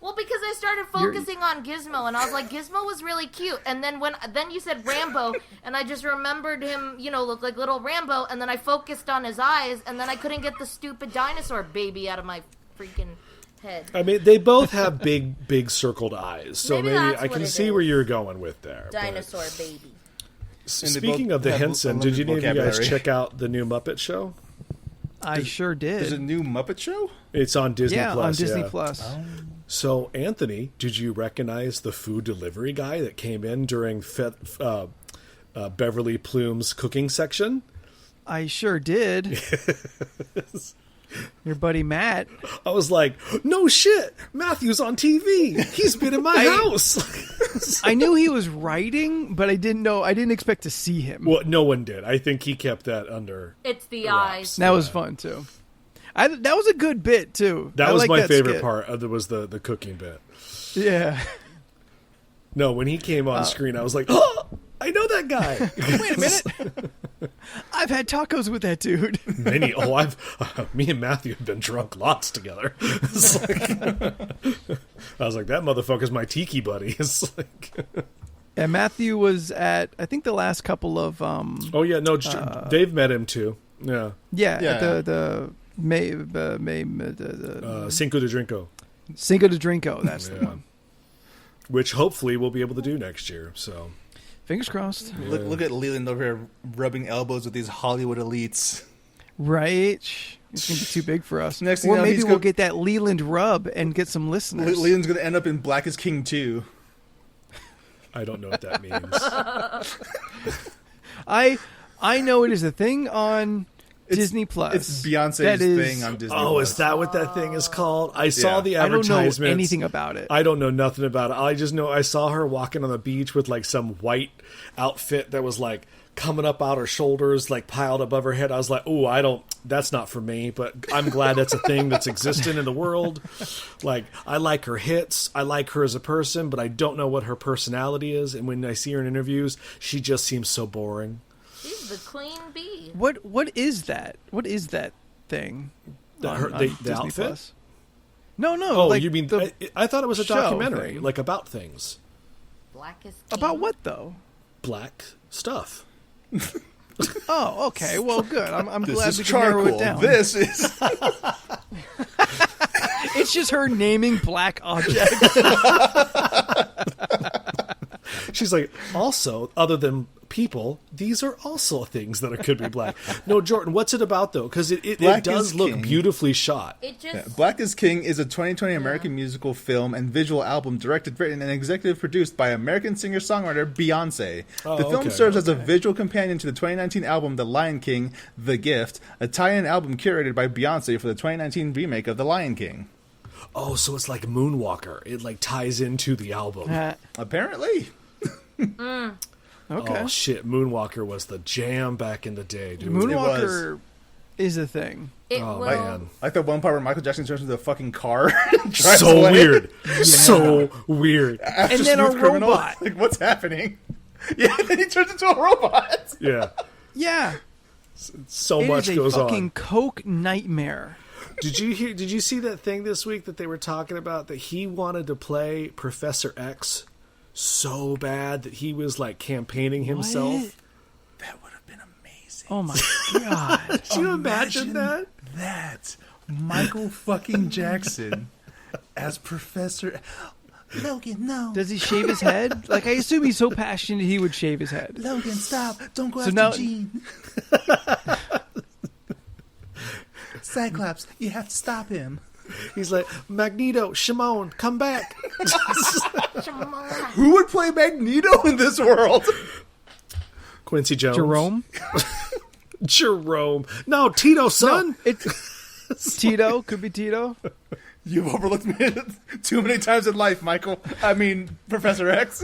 Well, because I started focusing on Gizmo, and I was like, Gizmo was really cute. And then then you said Rambo, and I just remembered him, look like little Rambo. And then I focused on his eyes, and then I couldn't get the stupid dinosaur baby out of my freaking head. I mean, they both have big circled eyes, so Maybe maybe that's I what can it see is. where you're going with there. but- Dinosaur baby. Speaking both of the have Henson, did unlimited any of you guys vocabulary. check out the new Muppet Show? I sure did. There's a new Muppet Show? It's on Disney yeah, Plus. on Disney yeah. Plus. So, Anthony, did you recognize the food delivery guy that came in during Beverly Plume's cooking section? I sure did. Your buddy Matt. I was like, no shit, Matthew's on TV. He's been in my house. I knew he was writing, but I didn't expect to see him. Well, no one did. I think he kept that under. It's the Wraps. eyes. That was fun too. That was a good bit too. That I was like my that favorite skit. part. Was the cooking bit. Yeah. No, when he came on screen, I was like, oh, I know that guy. Wait a minute. I've had tacos with that dude. Me and Matthew have been drunk lots together. It's like, I was like, that motherfucker's my tiki buddy. It's like, And Matthew was at, I think, the last couple of oh yeah, no, they've met him too. Yeah, yeah. Yeah. At the Cinco de Drinko, Cinco de Drinko. That's the Yeah. one. which hopefully we'll be able to do next year. So Fingers crossed. Look at Leland over here rubbing elbows with these Hollywood elites. Right? It's gonna be too big for us. Next thing Or you know, maybe he's we'll go- get that Leland rub and get some listeners. Leland's going to end up in Black is King 2. I don't know what that means. I know it is a thing on Disney Plus. It's Beyonce's That is- thing on Disney Oh, Plus. is that what that thing is called? I saw Yeah. the I don't know advertisements. anything about it. I don't know nothing about it. I just know I saw her walking on the beach with like some white outfit that was like coming up out her shoulders, like piled above her head. I was like, oh, that's not for me, but I'm glad that's a thing that's existing in the world. Like, I like her hits. I like her as a person, but I don't know what her personality is. And when I see her in interviews, she just seems so boring. She's the queen bee. What is that? What is that thing? The on Disney outfit? Plus? No. Oh, like you mean, the I thought it was a show documentary, thing. like about things. Blackest about king. what though? Black stuff. Oh, okay. Well, good. I'm This glad is we can narrow charcoal. it down. This is... It's just her naming black objects. She's like, also, other than people, these are also things that could be black. No, Jordan, what's it about, though? Because it Black does is look King. beautifully shot. It just Black is King is a 2020 American musical film and visual album directed, written, and executive produced by American singer-songwriter Beyonce. Oh, The film okay, serves as a visual companion to the 2019 album The Lion King, The Gift, a tie-in album curated by Beyonce for the 2019 remake of The Lion King. Oh, so it's like Moonwalker. It like ties into the album. Apparently. Okay. Oh shit, Moonwalker was the jam back in the day, dude. Moonwalker is a thing. It Oh, will. man. Like the one part where Michael Jackson turns into a fucking car. and drives So away. weird. So weird. After And then a Smooth Criminal, robot. Like, what's happening? Yeah, then he turns into a robot. Yeah. Yeah. So It much is a goes fucking on. Coke nightmare. Did you see that thing this week that they were talking about that he wanted to play Professor X so bad that he was like campaigning himself? What? That would have been amazing. Oh my god. Can you imagine that? That Michael fucking Jackson as Professor Logan. No, Does he shave his head? Like, I assume he's so passionate he would shave his head. Logan, stop! Don't go So after now- Jean. Cyclops, you have to stop him. He's like, Magneto, Shimon, come back. Who would play Magneto in this world? Quincy Jones. Jerome? No, Tito, son. No, it's Tito. Could be Tito. You've overlooked me too many times in life, Michael. I mean, Professor X.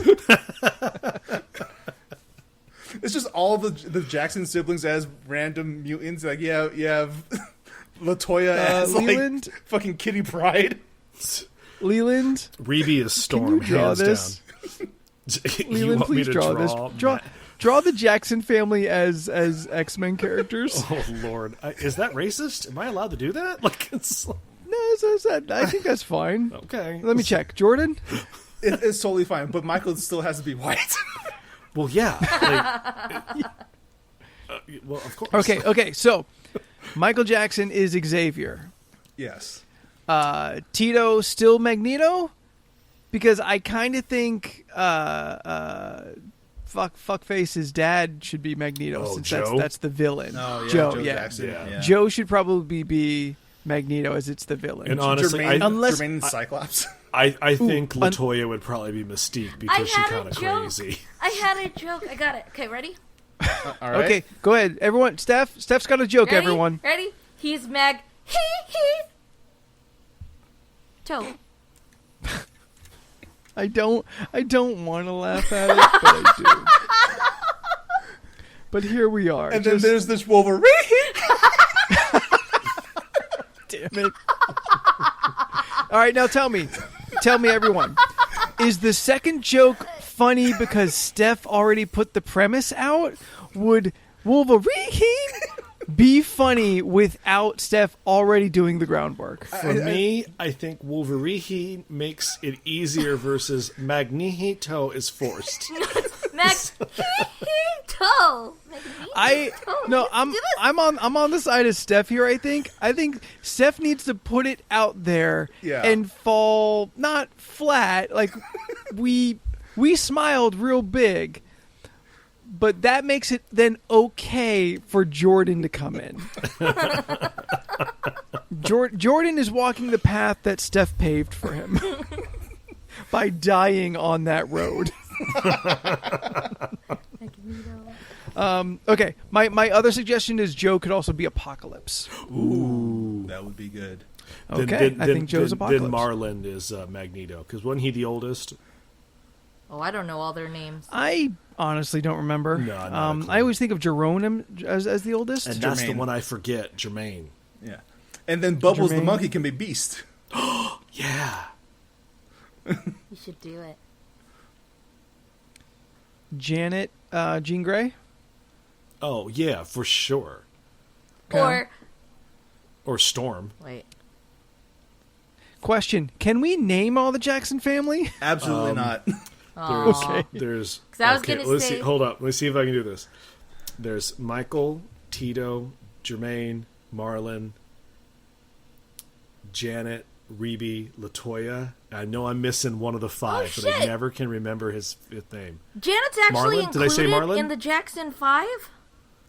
It's just all the Jackson siblings as random mutants. Like, you have Latoya as Leland? like fucking Kitty Pryde. Leland, Reby is Storm, can you draw hands this? down. You Leland, want me please to draw this. Draw the Jackson family as X-Men characters. Oh Lord, is that racist? Am I allowed to do that? Like, it's No, I think that's fine. okay. Let me check. Jordan? It's totally fine, but Michael still has to be white. Well, yeah. Like, well, of course. Okay. So, Michael Jackson is Xavier. Yes. Tito still Magneto? Because I kind of think Fuckface's dad should be Magneto, Oh, since Joe? that's the villain. Oh, yeah, Joe, Joe yeah. Jackson. Yeah. Joe should probably be Magneto, as it's the villain. And honestly, Jermaine and Cyclops. I think Latoya would probably be Mystique because she's kind of crazy. I had a joke. I got it. Okay, ready? All right. Okay, go ahead. Everyone, Steph's got a joke, Ready? everyone. Ready? He's Mag. Toe. I don't want to laugh at it, but I do. But here we are. And then there's this Wolverine. Damn it. All right, now tell me, everyone, is the second joke funny because Steph already put the premise out? Would Wolverine be funny without Steph already doing the groundwork? For me, I think Wolverine makes it easier versus Magneto is forced. Toe. I'm on the side of Steph here. I think Steph needs to put it out there and fall not flat. Like we smiled real big, but that makes it then okay for Jordan to come in. Jordan is walking the path that Steph paved for him by dying on that road. Okay, my other suggestion is Joe could also be Apocalypse. Ooh, that would be good. Okay, I think Joe's Apocalypse. Then Marlon is Magneto, because wasn't he the oldest? Oh, I don't know all their names. I honestly don't remember. No, not a clue. I always think of Jeronim as the oldest. And that's the Jermaine. one I forget, Jermaine. Yeah. And then Bubbles the Jermaine. monkey can be Beast. Yeah. You should do it. Janet, Jean Grey. Oh, yeah, for sure. Okay. Or Storm. Wait. Question: can we name all the Jackson family? Absolutely not. Okay. There's. 'Cause I was okay, gonna let's say- see. Hold up. Let's see if I can do this. There's Michael, Tito, Jermaine, Marlon, Janet, Reby, Latoya. I know I'm missing one of the five, but I shit. never can remember his fifth name. Janet's actually Marlon? Did I say included Marlon? in the Jackson 5?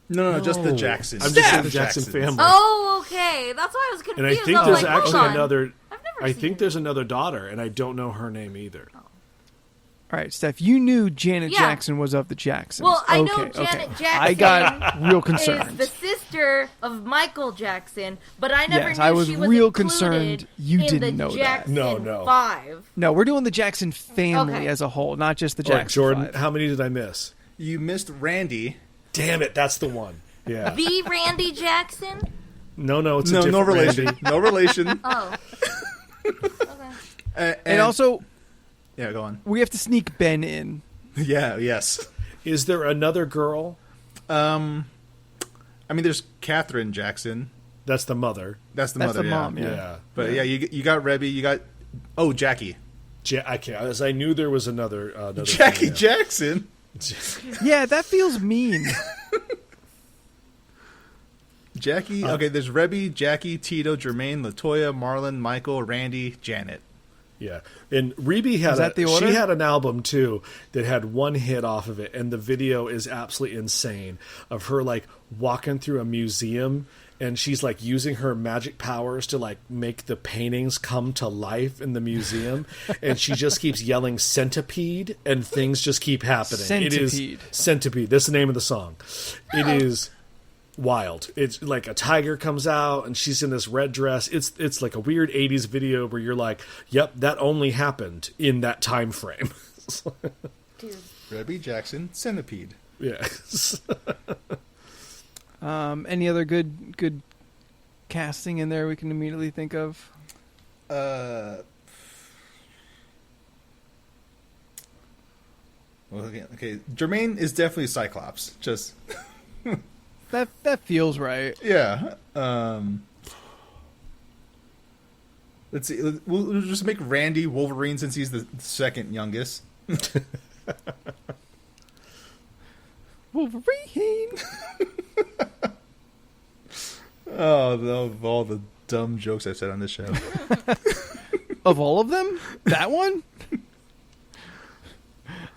No, just the Jacksons. I'm just saying the The Jackson Jacksons. family. Oh, okay. That's why I was confused. And I think was there's like, hold actually on. another. I've never I seen think it. there's another daughter, and I don't know her name either. All right, Steph, you knew Janet Yeah. Jackson was of the Jacksons. Well, I know Okay, Janet okay. Jackson I got real is concerned. the sister of Michael Jackson, but I never Yes, knew I was she was real included concerned you in didn't the know that. Jackson No. 5. No, we're doing the Jackson family Okay. as a whole, not just the All right, Jackson Jordan, Five. how many did I miss? You missed Randy. Damn it, that's the one. Yeah. The Randy Jackson? No, it's a No, different no relation. Randy. No relation. Oh. Okay. And also, yeah, go on. we have to sneak Ben in. Yeah, yes. Is there another girl? I mean, there's Catherine Jackson. That's the mother. That's the That's mother. the yeah. mom, yeah. Yeah. But yeah, you got Rebby. You got Jackie. I can't. As I knew there was another Jackie female. Jackson. Yeah, that feels mean. Jackie. Okay, there's Rebby, Jackie, Tito, Jermaine, Latoya, Marlon, Michael, Randy, Janet. Yeah, and Reby had Is that the order? she had an album too that had one hit off of it, and the video is absolutely insane of her like walking through a museum, and she's like using her magic powers to like make the paintings come to life in the museum, and she just keeps yelling centipede, and things just keep happening. It Centipede. is centipede. That's the name of the song. It is wild. It's like a tiger comes out and she's in this red dress. It's like a weird 80s video where you're like, yep, that only happened in that time frame. Dude. Rebby Jackson, Centipede. Yeah. Any other good casting in there we can immediately think of? Well, okay. Jermaine is definitely Cyclops. Just That feels right. yeah. Let's see. We'll just make Randy Wolverine since he's the second youngest. Wolverine. Oh, of all the dumb jokes I've said on this show. Of all of them? That one?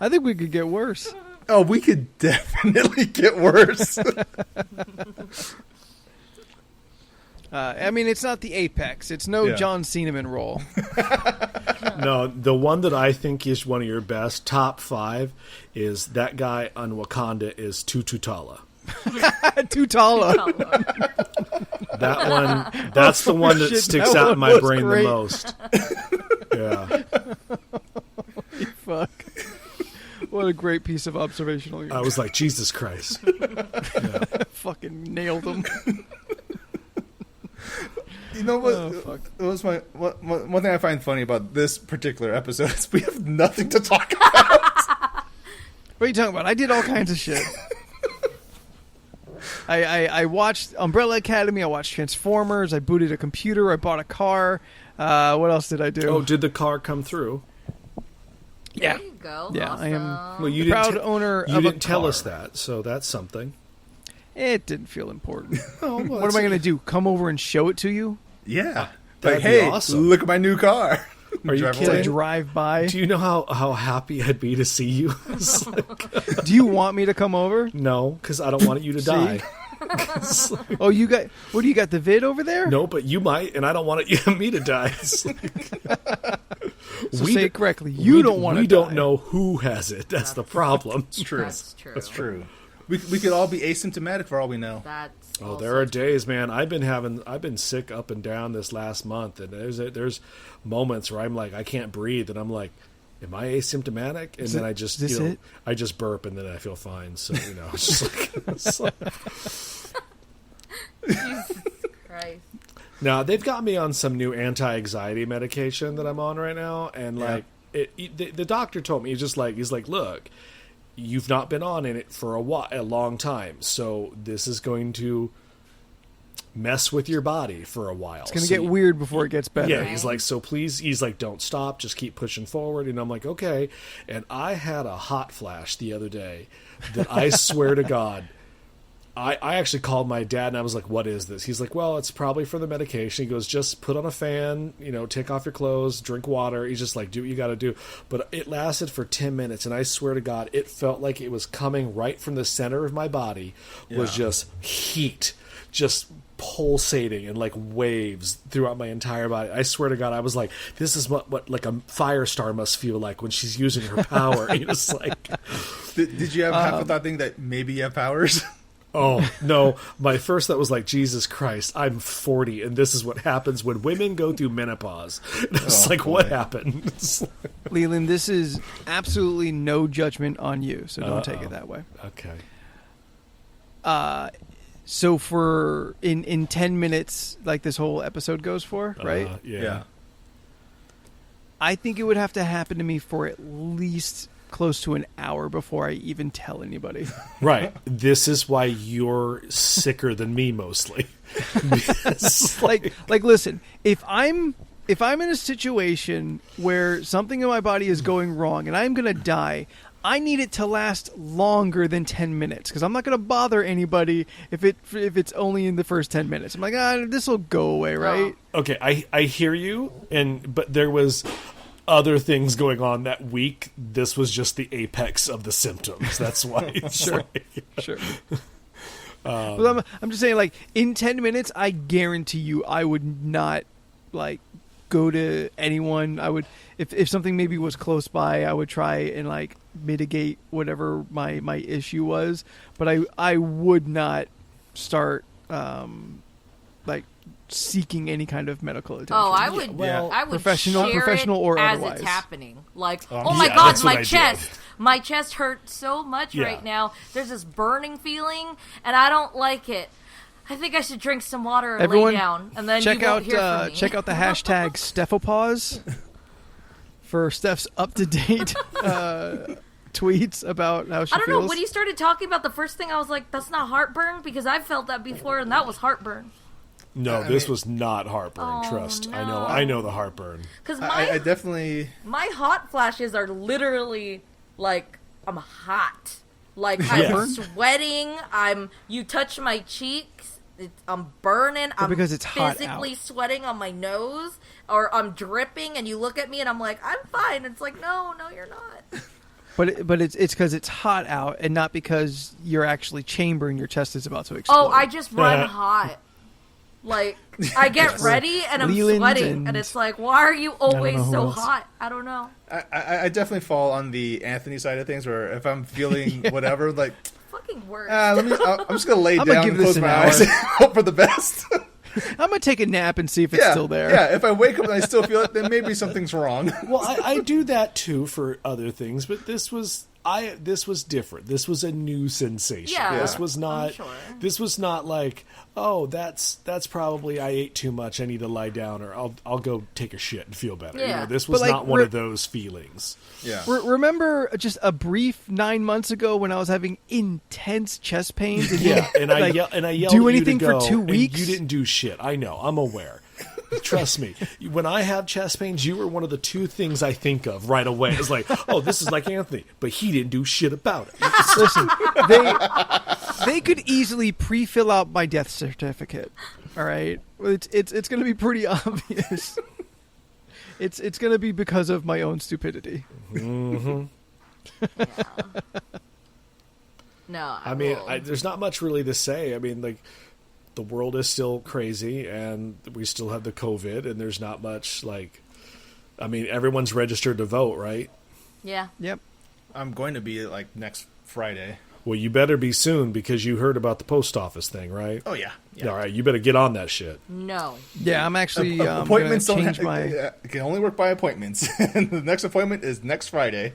I think we could get worse. Oh, we could definitely get worse. I mean, it's not the apex. It's no Yeah. John Cinnamon role. No, the one that I think is one of your best, top 5, is that guy on Wakanda is Tututala. Tutala. That one, that's the one that Shit, sticks that out one in my was brain great. the most. Yeah. Fuck. What a great piece of observational humor. I was like, Jesus Christ. Fucking nailed him. You know what? Oh, fuck. It was one thing I find funny about this particular episode is we have nothing to talk about. What are you talking about? I did all kinds of shit. I watched Umbrella Academy. I watched Transformers. I booted a computer. I bought a car. What else did I do? Oh, did the car come through? yeah. There you go. Yeah, I am- Awesome. Well, you Proud didn't owner you of a didn't tell car. us that, so that's something. It didn't feel important. Oh, well, What am I going to do? Come over and show it to you? Yeah. That'd Like, be hey, awesome. look at my new car. Are you Drive To away. kidding? drive by? Do you know how happy I'd be to see you? It's like, Do you want me to come over? no, because I don't want you to die. Oh, you got what do you got? The vid over there? No, but you might, and I don't want me to die. It's like, So we say d- it correctly. You don't want to. We don't know who has it. That's the problem. It's true. That's true. That's true. We could all be asymptomatic for all we know. That's Oh, also there are days, man. I've been sick up and down this last month, and there's moments where I'm like, I can't breathe, and I'm like, am I asymptomatic? And then I just is this it? I just burp, and then I feel fine. So it's just it's like Jesus Christ. now they've got me on some new anti-anxiety medication that I'm on right now, and like the doctor told me he's like, look, you've not been on it for a long time, so this is going to mess with your body for a while. It's going to get weird before it gets better. Yeah, he's like, so please, he's like, don't stop, just keep pushing forward. And I'm like, okay. And I had a hot flash the other day that I swear to God, I actually called my dad and I was like, what is this? He's like, well, it's probably for the medication. He goes, just put on a fan, take off your clothes, drink water. He's just like, do what you got to do. But it lasted for 10 minutes. And I swear to God, it felt like it was coming right from the center of my body, was just heat, just pulsating and like waves throughout my entire body. I swear to God, I was like, this is what like a fire star must feel like when she's using her power. It's like, Did you have half a thought thing that maybe you have powers? Oh, no. My first thought was like, Jesus Christ, I'm 40, and this is what happens when women go through menopause. It's like, boy. what happened? Leland, this is absolutely no judgment on you, so don't take it that way. Okay. So for in 10 minutes, like this whole episode goes for, right? Yeah. I think it would have to happen to me for at least close to an hour before I even tell anybody. Right. This is why you're sicker than me mostly. Because, like listen, if I'm in a situation where something in my body is going wrong and I'm going to die, I need it to last longer than 10 minutes because I'm not going to bother anybody if it's only in the first 10 minutes. I'm like, this will go away, right? okay, I hear you, but there was other things going on that week. This was just the apex of the symptoms. That's why. Sure. But I'm just saying, like, in 10 minutes, I guarantee you I would not, like, go to anyone. I would, if something maybe was close by, I would try and, like, mitigate whatever my issue was. But I would not start, like, seeking any kind of medical attention. Oh, I would. well, I would professional share or it as otherwise. it's happening. Like, oh my yeah, god, that's what I my do. chest. My chest hurts so much Yeah. right now. There's this burning feeling, and I don't like it. I think I should drink some water or Everyone, lay down, and then check you won't out hear from me. check out the hashtag Stephopause for Steph's up to date tweets about how she I don't feels. know. When you started talking about the first thing, I was like, "That's not heartburn," because I've felt that before, and that was heartburn. No, this was not heartburn. Oh, Trust. no. I know the heartburn. Because I definitely. my hot flashes are literally like I'm hot. Like Yeah. I'm sweating. You touch my cheeks. I'm burning. I'm because it's hot physically out. sweating on my nose, or I'm dripping. And you look at me, and I'm like, I'm fine. It's like, no, you're not. But it's because it's hot out and not because you're actually chambering your chest is about to explode. Oh, I just run hot. Like I get ready and I'm Leland sweating, and it's like, why are you always know who so else. hot? I don't know. I definitely fall on the Anthony side of things, where if I'm feeling whatever, like, Fucking worse. I'm just gonna lay I'm gonna down, give this close an my hour. eyes, and hope for the best. I'm gonna take a nap and see if it's still there. Yeah, if I wake up and I still feel it, then maybe something's wrong. Well, I do that too for other things, but this was different. This was a new sensation. Yeah, This was not. I'm sure. This was not like, oh, that's probably I ate too much. I need to lie down, or I'll go take a shit and feel better. Yeah. This was But, like, not one of those feelings. Yeah. Remember just a brief 9 months ago when I was having intense chest pains? And Yeah, and I like, yelled. do at you to anything for go, 2 and weeks? you didn't do shit. I know. I'm aware. Trust me. When I have chest pains, you are one of the two things I think of right away. It's like, oh, this is like Anthony, but he didn't do shit about it. Listen, they could easily pre-fill out my death certificate. All right, it's going to be pretty obvious. It's going to be because of my own stupidity. Mm-hmm. No, I mean, will. there's not much really to say. I mean, like, the world is still crazy, and we still have the COVID, and there's not much, like, I mean, everyone's registered to vote, right? Yeah. Yep. I'm going to be like next Friday. Well, you better be soon, because you heard about the post office thing, right? Oh yeah. All right, you better get on that shit. No. Yeah, I'm actually Appointments gonna don't change my. it can only work by appointments. And the next appointment is next Friday.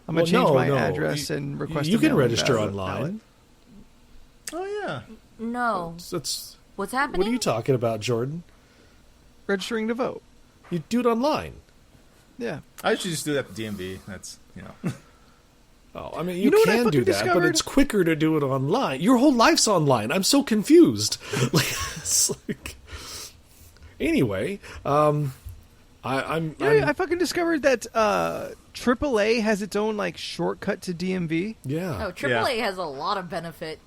I'm gonna change no, my no. address and request. You a can mail-in register ballot. online. Oh yeah. No. That's What's happening? what are you talking about, Jordan? Registering to vote. You do it online. Yeah. I should just do that at the DMV. That's Oh, I mean, You you, know what I can do fucking that, but discovered? it's quicker to do it online. Your whole life's online. I'm so confused. Like, it's like, anyway, I'm I fucking discovered that AAA has its own like shortcut to DMV. yeah. No, AAA has a lot of benefits.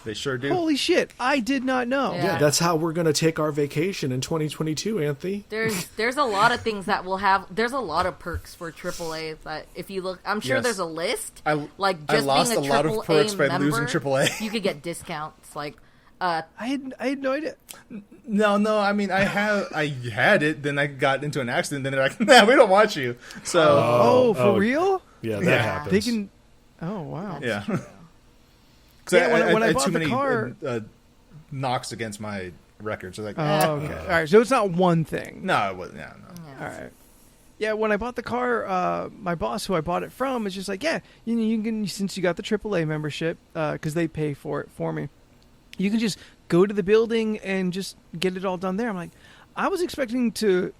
They sure do. Holy shit! I did not know. Yeah. Yeah, that's how we're going to take our vacation in 2022, Anthony. There's a lot of things that will have. There's a lot of perks for AAA. That if you look, I'm sure Yes. there's a list. I Just lost being a lot of AAA perks by member, losing AAA. You could get discounts. Like, I had no idea. No. I mean, I had it. Then I got into an accident. Then they're like, "Nah, we don't want you." So Oh, for real? Yeah, that Yeah. happens. They can. Oh wow. yeah. Yeah, when I had bought too the many car- knocks against my record. So like, Oh, okay. All right, so it's not one thing. no, it wasn't. Yeah, no. All right. Yeah, when I bought the car, my boss, who I bought it from, is just like, yeah, you can, since you got the AAA membership, because they pay for it for me, you can just go to the building and just get it all done there. I'm like, I was expecting to,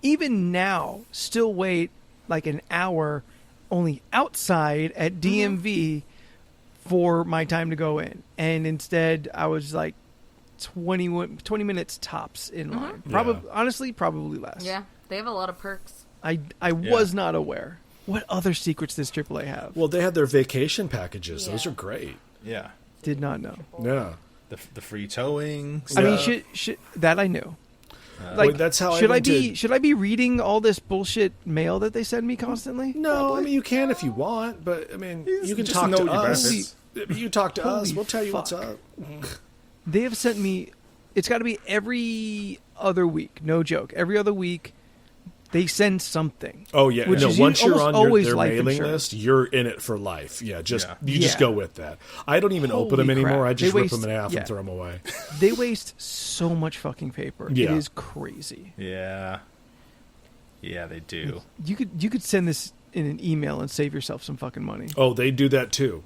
even now, still wait like an hour only outside at DMV for my time to go in. And instead, I was like 20 minutes tops in line. Probably, honestly, probably less. Yeah, they have a lot of perks. I was not aware. What other secrets does AAA have? Well, they had their vacation packages. Yeah. Those are great. Yeah, Did not know. Yeah. the free towing. I mean, stuff. should that I knew. Well, that's how should I went to... should I be reading all this bullshit mail that they send me constantly? No, Probably. I mean, you can if you want, but, I mean, you can just talk know to your us. benefits. You talk to us. Holy We'll tell you what's fuck. up. They have sent me. It's got to be every other week. No joke. Every other week, they send something. Oh, yeah. Which No, is once you're almost on always their life mailing insurance. list, you're in it for life. Yeah, just Yeah. go with that. I don't even open them Holy anymore. crap. I just They rip waste- them in half yeah. and throw them away. They waste so much fucking paper. Yeah. It is crazy. Yeah, they do. You could send this in an email and save yourself some fucking money. Oh, they do that too.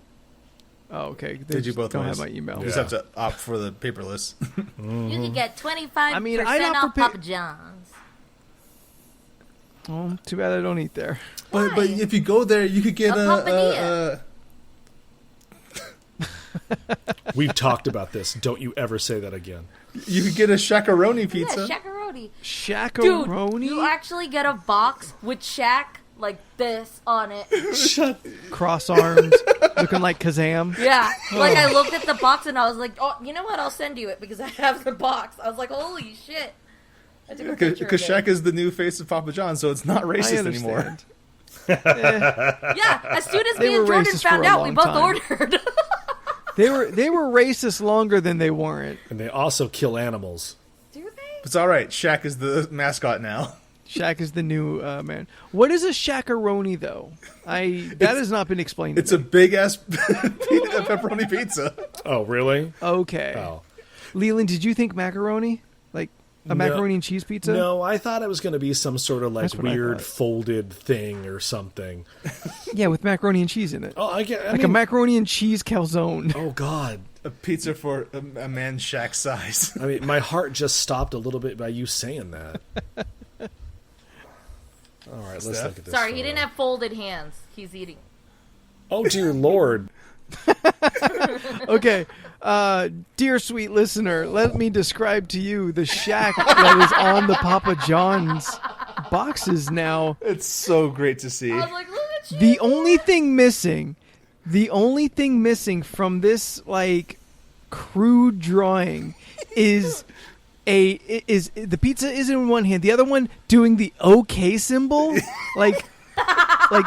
Oh, okay. They They do just both don't ways. have my email. You just have to opt for the paperless. You can get 25% I mean, I'd opt off for Papa John's. Oh, too bad I don't eat there. but Why? if you go there, you could get A a We've talked about this. Don't you ever say that again. you could get a shakaroni pizza. Yeah, shakaroni. Dude, Shakaroni? you actually get a box with Shaq like this on it. Cross arms, looking like Kazam. Yeah. Like, I looked at the box and I was like, oh, you know what? I'll send you it because I have the box. I was like, holy shit. I took a picture Because of it. Shaq is the new face of Papa John, so it's not I racist anymore. understand. Yeah, as soon as They me and were Jordan racist for found a out, we long both time. ordered. They were racist longer than they weren't. And they also kill animals. Do they? It's all right. Shaq is the mascot now. Shaq is the new man. What is a shakaroni though? That has not been explained. It's to a me. big ass pepperoni pizza. Oh, really? Okay. Oh. Leland, did you think macaroni? Like a macaroni and cheese pizza? No, I thought it was going to be some sort of like That's what I weird thought. folded thing or something. Yeah, with macaroni and cheese in it. Oh, I Like a mean, macaroni and cheese calzone. oh God. A pizza for a man Shaq's size. I mean, my heart just stopped a little bit by you saying that. All right, let's Steph? look at this. Sorry, he photo. didn't have folded hands. He's eating. Oh dear Lord! Okay, dear sweet listener, let me describe to you the shack that is on the Papa John's boxes now. It's so great to see. I was like, look at you. The only thing missing from this like crude drawing is the pizza is in one hand, the other one doing the OK symbol, like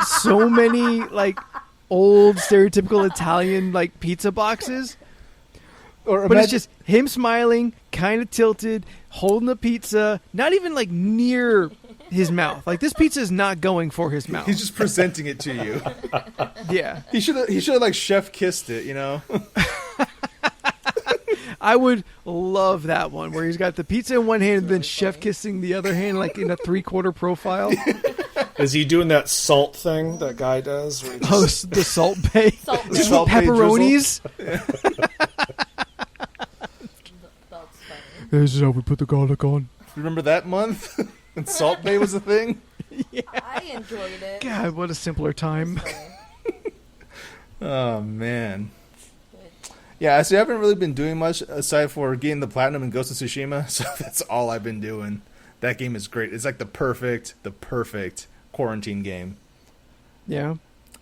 so many like old stereotypical Italian like pizza boxes. But it's just him smiling, kind of tilted, holding the pizza, not even like near his mouth. Like this pizza is not going for his mouth. He's just presenting it to you. Yeah. He should have like chef kissed it, you know. I would love that one where he's got the pizza in one hand and then chef kissing the other hand, like in a 3/4 profile. Is he doing that salt thing that guy does? Where he just- Oh, the Salt Bay. Salt Bay. Just Salt with Bay pepperonis. That's funny. This is how we put the garlic on. Remember that month when Salt Bay was a thing? I enjoyed it. God, what a simpler time. Oh man. Yeah, so I haven't really been doing much aside for getting the platinum in Ghost of Tsushima, so that's all I've been doing. That game is great. It's like the perfect quarantine game. Yeah.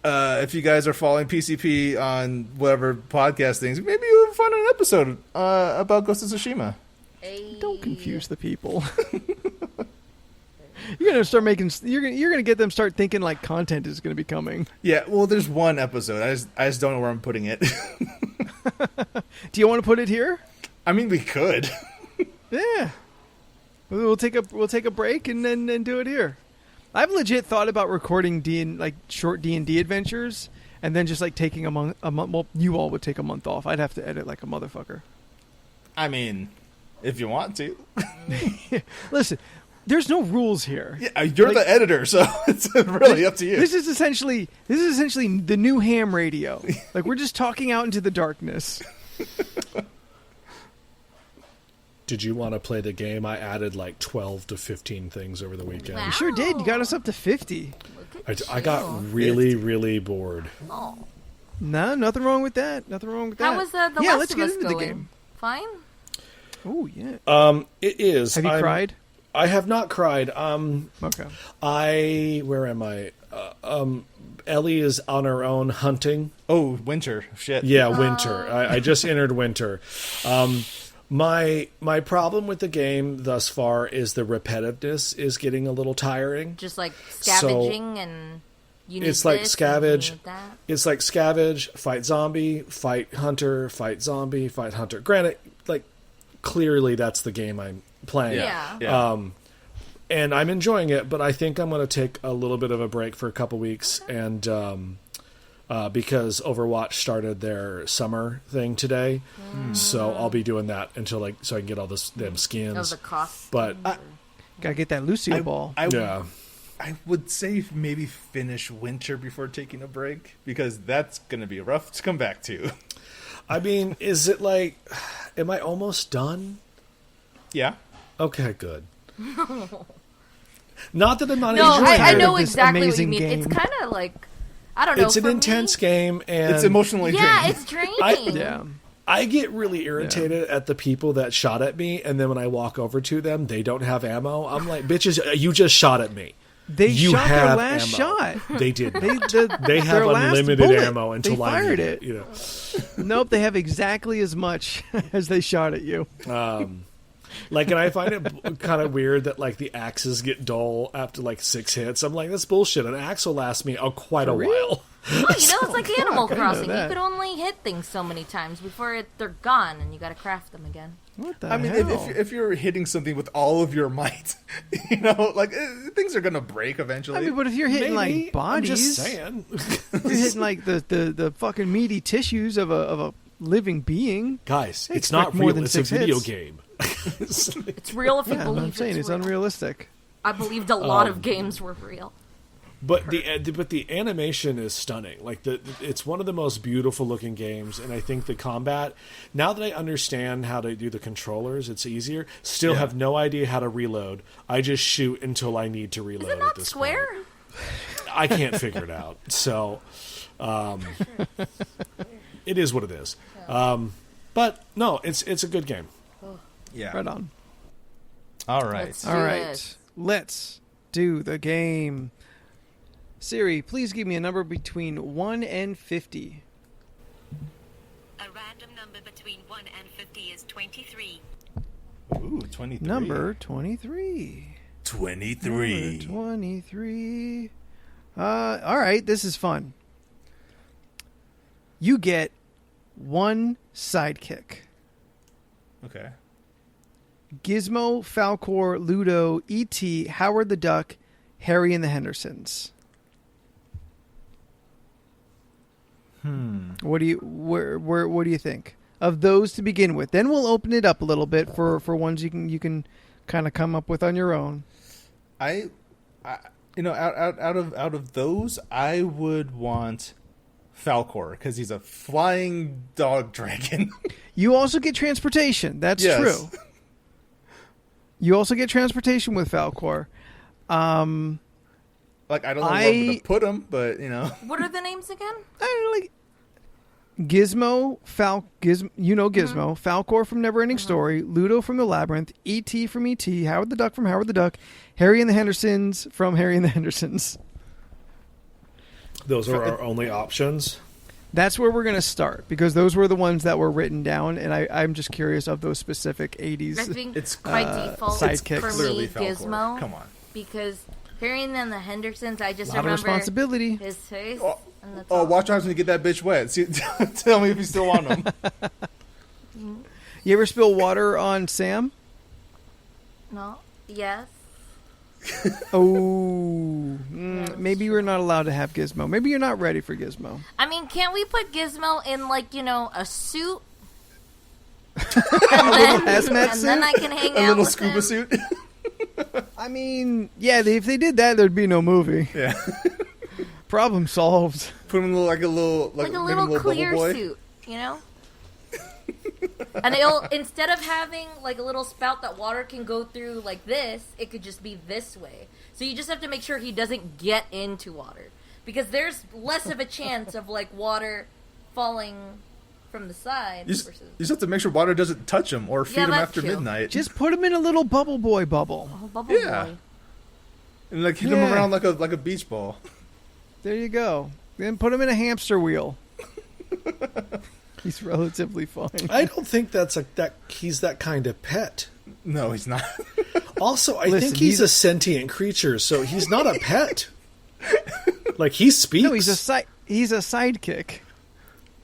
If you guys are following PCP on whatever podcast things, maybe you'll find an episode about Ghost of Tsushima. Hey. Don't confuse the people. You're gonna start making. You're gonna get them start thinking like content is gonna be coming. Yeah, well, there's one episode. I just don't know where I'm putting it. Do you want to put it here? I mean, we could. Yeah. We'll take a break and then do it here. I've legit thought about recording short D&D adventures and then just like taking a month. Well, you all would take a month off. I'd have to edit like a motherfucker. I mean, if you want to. Listen, there's no rules here. Yeah, you're the editor, so it's really up to you. This is essentially the new ham radio. Like we're just talking out into the darkness. Did you want to play the game? I added like 12 to 15 things over the weekend. Wow. You sure did. You got us up to 50. I got really, really bored. Oh. No, nothing wrong with that. Nothing wrong with that. How was the yeah, Last let's of get Us into going? the game. Fine? Oh, yeah. It is. Have you cried? I have not cried. Okay. Where am I? Ellie is on her own hunting. Oh, winter. Shit. Yeah, winter. I just entered winter. My problem with the game thus far is the repetitiveness is getting a little tiring. Just like scavenging and you need it's like this scavenge. and you need that. It's like scavenge, fight zombie, fight hunter, fight zombie, fight hunter. Granted, like clearly that's the game I'm playing. Yeah. And I'm enjoying it, but I think I'm going to take a little bit of a break for a couple weeks, and because Overwatch started their summer thing today, so I'll be doing that until so I can get all them skins. Of the cost. But Gotta get that Lucio ball. I would say maybe finish winter before taking a break, because that's going to be rough to come back to. I mean, is it like, am I almost done? Yeah. Okay, good. Not that I'm not No, enjoying I it. know this exactly what you amazing mean. game. It's kind of like, I don't know. It's an for intense me, game, and It's emotionally Yeah, draining. it's draining. Yeah. I get really irritated at the people that shot at me, and then when I walk over to them, they don't have ammo. I'm like, bitches, you just shot at me. They You shot their have last ammo. shot. They did. They, Not. the, They have their last unlimited bullet, ammo until they I fired need it. You know. Nope, they have exactly as much as they shot at you. Like, and I find it kind of weird that like the axes get dull after like 6 hits. I'm like, that's bullshit. An axe will last me quite a real? while. Well, it's like Animal I know Crossing. You that. could only hit things so many times before they're gone, and you got to craft them again. What the I mean, hell? if you're hitting something with all of your might, like things are going to break eventually. I mean, but if you're hitting Maybe. like bodies, I'm just saying. you're hitting like the fucking meaty tissues of a living being. Guys, I it's not expect more real. than It's a 6 video hits. game. It's real if you Yeah, believe I'm saying it's real. unrealistic. I believed a lot of games were real. But the animation is stunning. Like it's one of the most beautiful looking games, and I think the combat. Now that I understand how to do the controllers, it's easier. Still have no idea how to reload. I just shoot until I need to reload. Is it at not this square? point. I can't figure it out. So, it is what it is. But no, it's a good game. Yeah. Right on. All right. Let's All do right, this. let's do the game. Siri, please give me a number between 1 and 50. A random number between 1 and 50 is 23. Ooh, 23. Number 23. 23. Number 23. All right, this is fun. You get one sidekick. Okay. Gizmo, Falcor, Ludo, E.T., Howard the Duck, Harry and the Hendersons. What do you think of those to begin with? Then we'll open it up a little bit for ones you can kind of come up with on your own. I out of those, I would want Falcor because he's a flying dog dragon. You also get transportation. That's Yes. true. You also get transportation with Falcor. Like I don't know where to put him, but What are the names again? Gizmo, Gizmo, Falcor from Neverending Story, Ludo from The Labyrinth, E.T. from E.T., Howard the Duck from Howard the Duck, Harry and the Hendersons from Harry and the Hendersons. Those are our only options. That's where we're going to start, because those were the ones that were written down, and I'm just curious of those specific 80s. I think It's by default sidekicks. for clearly me, Falcor. Gizmo. Come on. Because Harry and then the Hendersons, I just A lot of remember responsibility. his face. Oh, and that's oh, all. watch out when you get that bitch wet. See, tell me if you still want him. You ever spill water on Sam? No. Yes. Oh, maybe we're not allowed to have Gizmo. Maybe you're not ready for Gizmo. I mean, mean, can't we put Gizmo in, like, a suit? hazmat Then I can hang A out little with scuba him. suit. I mean, yeah, if they did that, there'd be no movie. Yeah. Problem solved. Put him in like a little clear bubble boy. suit, And it'll, instead of having like a little spout that water can go through like this, it could just be this way. So you just have to make sure he doesn't get into water, because there's less of a chance of like water falling from the side. You just have to make sure water doesn't touch him or feed him that's after true. midnight. Just put him in a little bubble boy bubble. Oh, bubble Yeah. boy. And like hit Yeah. him around like a beach ball. There you go. Then put him in a hamster wheel. He's relatively fine. I don't think he's that kind of pet. No, he's not. Also, I Listen, think he's a sentient creature, so he's not a pet. Like, he speaks. No, he's a sidekick.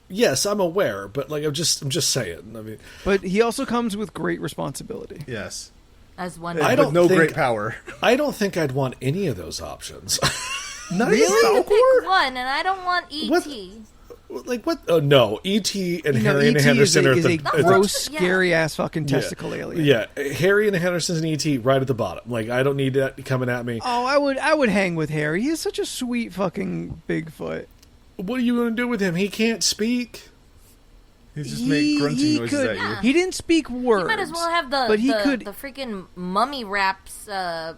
Yes, I'm aware, but like I'm just saying. I mean, But he also comes with great responsibility. Yes. As one. I With don't no think- great power. I don't think I'd want any of those options. Not You even pick one, and I don't want E.T. Like what? Oh no, E.T. and Harry and E.T. Henderson is are a at the gross, Yeah. scary ass fucking testicle alien. Yeah, Harry and the Hendersons and E.T. right at the bottom. Like, I don't need that coming at me. Oh, I would hang with Harry. He's such a sweet fucking Bigfoot. What are you going to do with him? He can't speak. He just make grunting noises could, at you. He didn't speak words. You might as well have but he could. the freaking mummy wraps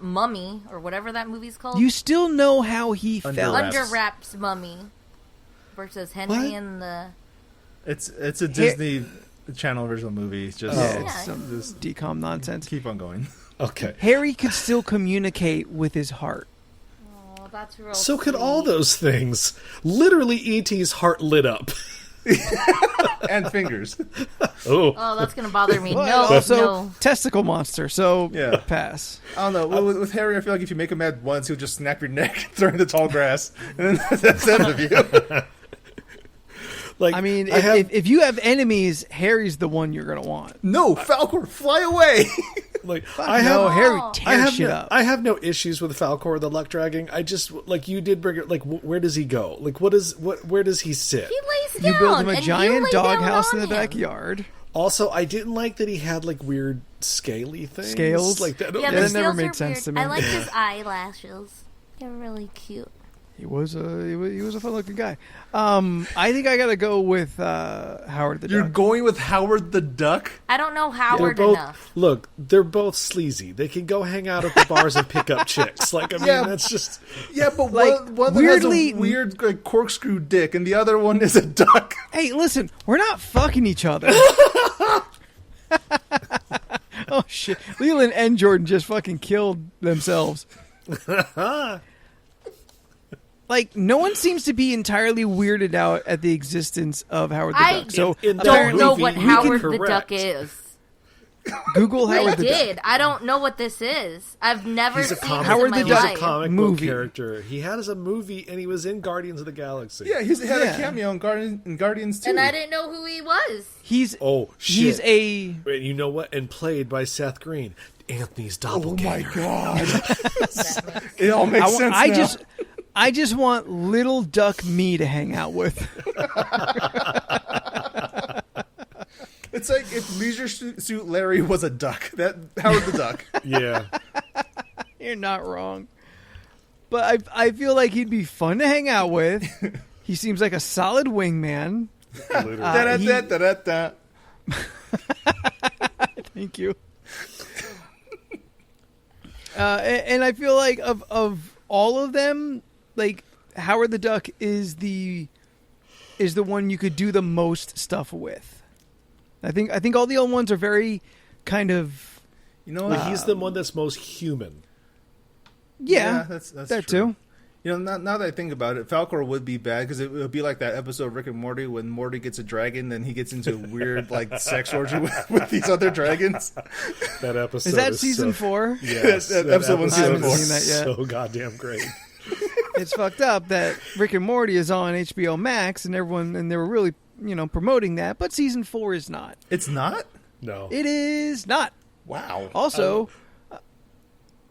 mummy or whatever that movie's called. You still know how he Under felt. wraps. Under wraps mummy versus Henry What? and the. It's a Disney Channel original movie. It's just, Yeah, Oh. it's some decom nonsense. keep on going. Okay. Harry could still communicate with his heart. Oh, that's real. So could sweet. all those things. Literally, E.T.'s heart lit up. And fingers. Oh. Oh, that's gonna bother me. But No, also no. testicle monster. So Yeah. pass. I don't know. With Harry, I feel like if you make him mad once, he'll just snap your neck, throw you in the tall grass, and then that's the end of you. Like, I mean, I have, if you have enemies, Harry's the one you're gonna want. No, Falcor, fly away! like, I I know have, Harry I tears shit up. I have no issues with Falcor the luck dragging. I just, like, you did bring it, like, where does he go? Like, where does he sit? He lays You down. build him a and you giant lay down doghouse in on the him. backyard. Also, I didn't like that he had, like, weird scaly things. Scales? Like that. Yeah, that the never scales made are sense weird. to me. I like his eyelashes. They're really cute. He was a fun looking guy. I think I gotta go with Howard the You're Duck. going with Howard the Duck? I don't know They're Howard both, enough. look, they're both sleazy. They can go hang out at the bars and pick up chicks. Like, I mean, Yeah. that's just... Yeah, but Like, one of them weirdly- has a weird like, corkscrew dick, and the other one is a duck. Hey, listen, we're not fucking each other. Oh shit! Leland and Jordan just fucking killed themselves. Like, no one seems to be entirely weirded out at the existence of Howard the I Duck. So in that don't apparently, know movie, what we Howard can the Duck correct. is. Google I Howard the Duck. did. I don't know what this is. I've never He's a seen comic, this Howard in my the Duck. life. he's a comic Movie. book character. He had a movie, and he was in Guardians of the Galaxy. Yeah, he had Yeah. a cameo in Guardians 2. And I didn't know who he was. He's Oh, shit. he's a And you know what? And played by Seth Green, Anthony's Oh my doppelganger. god. It all makes sense now. I just want little duck me to hang out with. It's like if Leisure Suit Larry was a duck. That Howard the Duck. Yeah. You're not wrong. But I feel like he'd be fun to hang out with. He seems like a solid wingman. Da-da-da-da-da-da. Thank you. And I feel like of all of them, like Howard the Duck is the one you could do the most stuff with. I think all the other ones are very kind of You know Like, what? he's the one that's most human. yeah, that's that true. too. You know, now that I think about it, Falcor would be bad because it would be like that episode of Rick and Morty when Morty gets a dragon, then he gets into a weird like sex orgy with these other dragons. That episode Is that season 4? Yes, That episode was I season haven't 4. seen that yet. So goddamn great. It's fucked up that Rick and Morty is on HBO Max and they were really, promoting that, but season 4 is not. It's not? No. It is not. Wow. Also,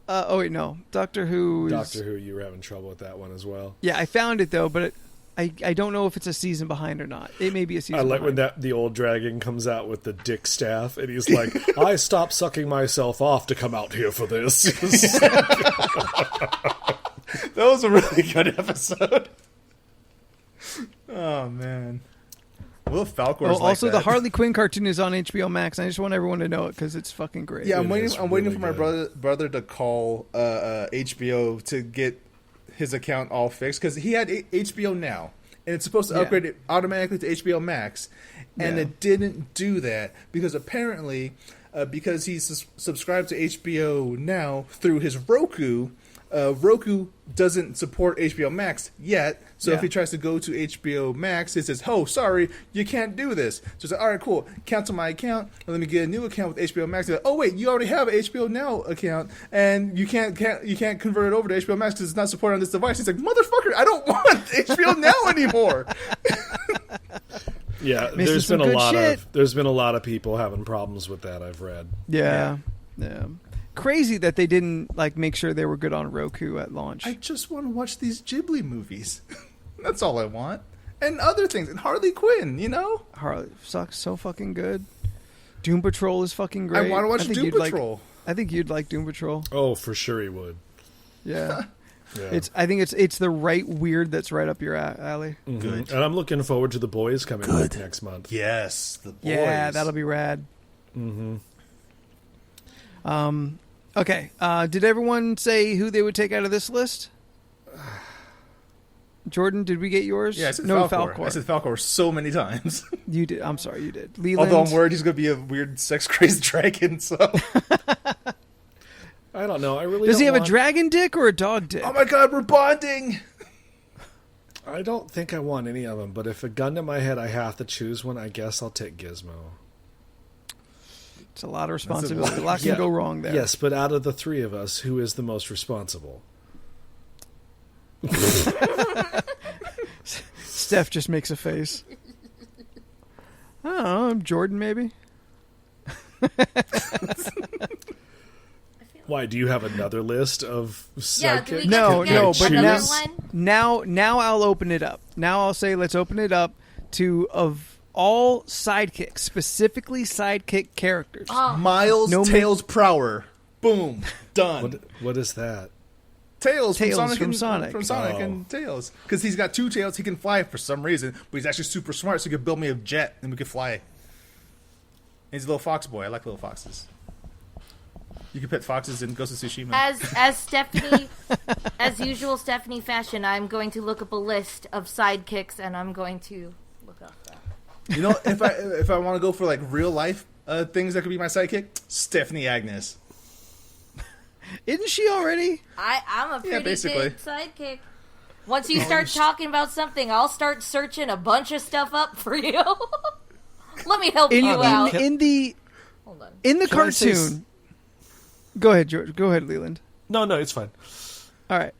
oh wait, no. Doctor Who is... Doctor Who, you were having trouble with that one as well. Yeah, I found it though, but I don't know if it's a season behind or not. It may be a season. I like behind. when the old dragon comes out with the dick staff, and he's like, "I stopped sucking myself off to come out here for this." That was a really good episode. Oh man, Will Falcor's like also, that. the Harley Quinn cartoon is on HBO Max. I just want everyone to know it because it's fucking great. Yeah, I'm It waiting. is I'm waiting really for my good. brother to call HBO to get his account all fixed because he had HBO Now, and it's supposed to Yeah. upgrade it automatically to HBO Max, and Yeah. it didn't do that because apparently, because he's subscribed to HBO Now through his Roku. Roku doesn't support HBO Max yet, so if Yeah. he tries to go to HBO Max, it says, "Oh, sorry, you can't do this." So it's like, "All right, cool, cancel my account, and let me get a new account with HBO Max." Like, "Oh wait, you already have an HBO Now account, and you can't convert it over to HBO Max because it's not supported on this device." He's like, "Motherfucker, I don't want HBO Now anymore." Yeah, Missing there's some been a good lot shit. of people having problems with that. I've read. Yeah. Crazy that they didn't like make sure they were good on Roku at launch. I just want to watch these Ghibli movies. That's all I want, and other things, and Harley Quinn. You know, Harley sucks so fucking good. Doom Patrol is fucking great. I want to watch think Doom you'd like- Patrol. I think you'd like Doom Patrol. Oh, for sure he would. Yeah. Yeah. I think it's the right weird that's right up your alley. Mhm. Good. And I'm looking forward to The Boys coming out next month. Yes, the boys. Yeah, that'll be rad. Mm-hmm. Okay. Did everyone say who they would take out of this list? Jordan, did we get yours? Yeah, I said no, Falcor. I said Falcor so many times. You did. I'm sorry, you did. Leland. Although I'm worried he's going to be a weird sex-crazed dragon, so... I don't know. I really Does don't he have a want- dragon dick or a dog dick? Oh my god, we're bonding! I don't think I want any of them, but if a gun to my head I have to choose one, I guess I'll take Gizmo. It's a lot of responsibility. A lot Yeah. can go wrong there. Yes, but out of the three of us, who is the most responsible? Steph just makes a face. I don't know. Jordan, maybe? Why, do you have another list of Yeah, do we sidekicks? get No, to no, get but another now- one? Now I'll open it up. Now I'll say let's open it up to of all sidekicks, specifically sidekick characters. Oh, Miles No Tails Prower. Boom. Done. What is that? Tails Tails from Sonic. from and, Sonic. From Sonic Oh. and Tails. Because he's got two tails, he can fly for some reason, but he's actually super smart, so he could build me a jet, and we could fly. He's a little fox boy. I like little foxes. You can pet foxes in Ghost of Tsushima. as Stephanie, as usual, Stephanie fashion, I'm going to look up a list of sidekicks, and I'm going to look up that. You know, if I want to go for like real life things that could be my sidekick, Stephanie Agnes. Isn't she already? I'm a pretty basically. big sidekick. Once you start talking about something, I'll start searching a bunch of stuff up for you. Let me help you out. In the Hold on. in the Can I say cartoon. Go ahead, George. Go ahead, Leland. No, it's fine. All right.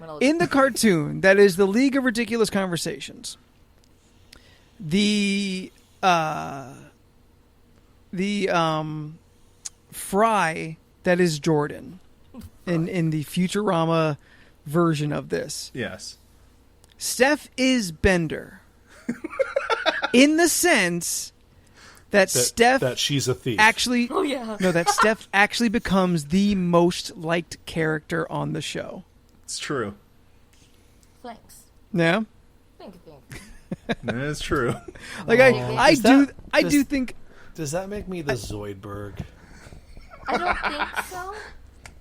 I'm gonna look In the cartoon, that is the League of Ridiculous Conversations. The Fry that is Jordan in the Futurama version of this. Yes. Steph is Bender. In the sense that Steph That she's a thief. actually Oh yeah. no, that Steph actually becomes the most liked character on the show. It's true. Thanks. Yeah. Thank you. It's true. Like I Does do that- I does- do think Does that make me the Zoidberg? I don't think so.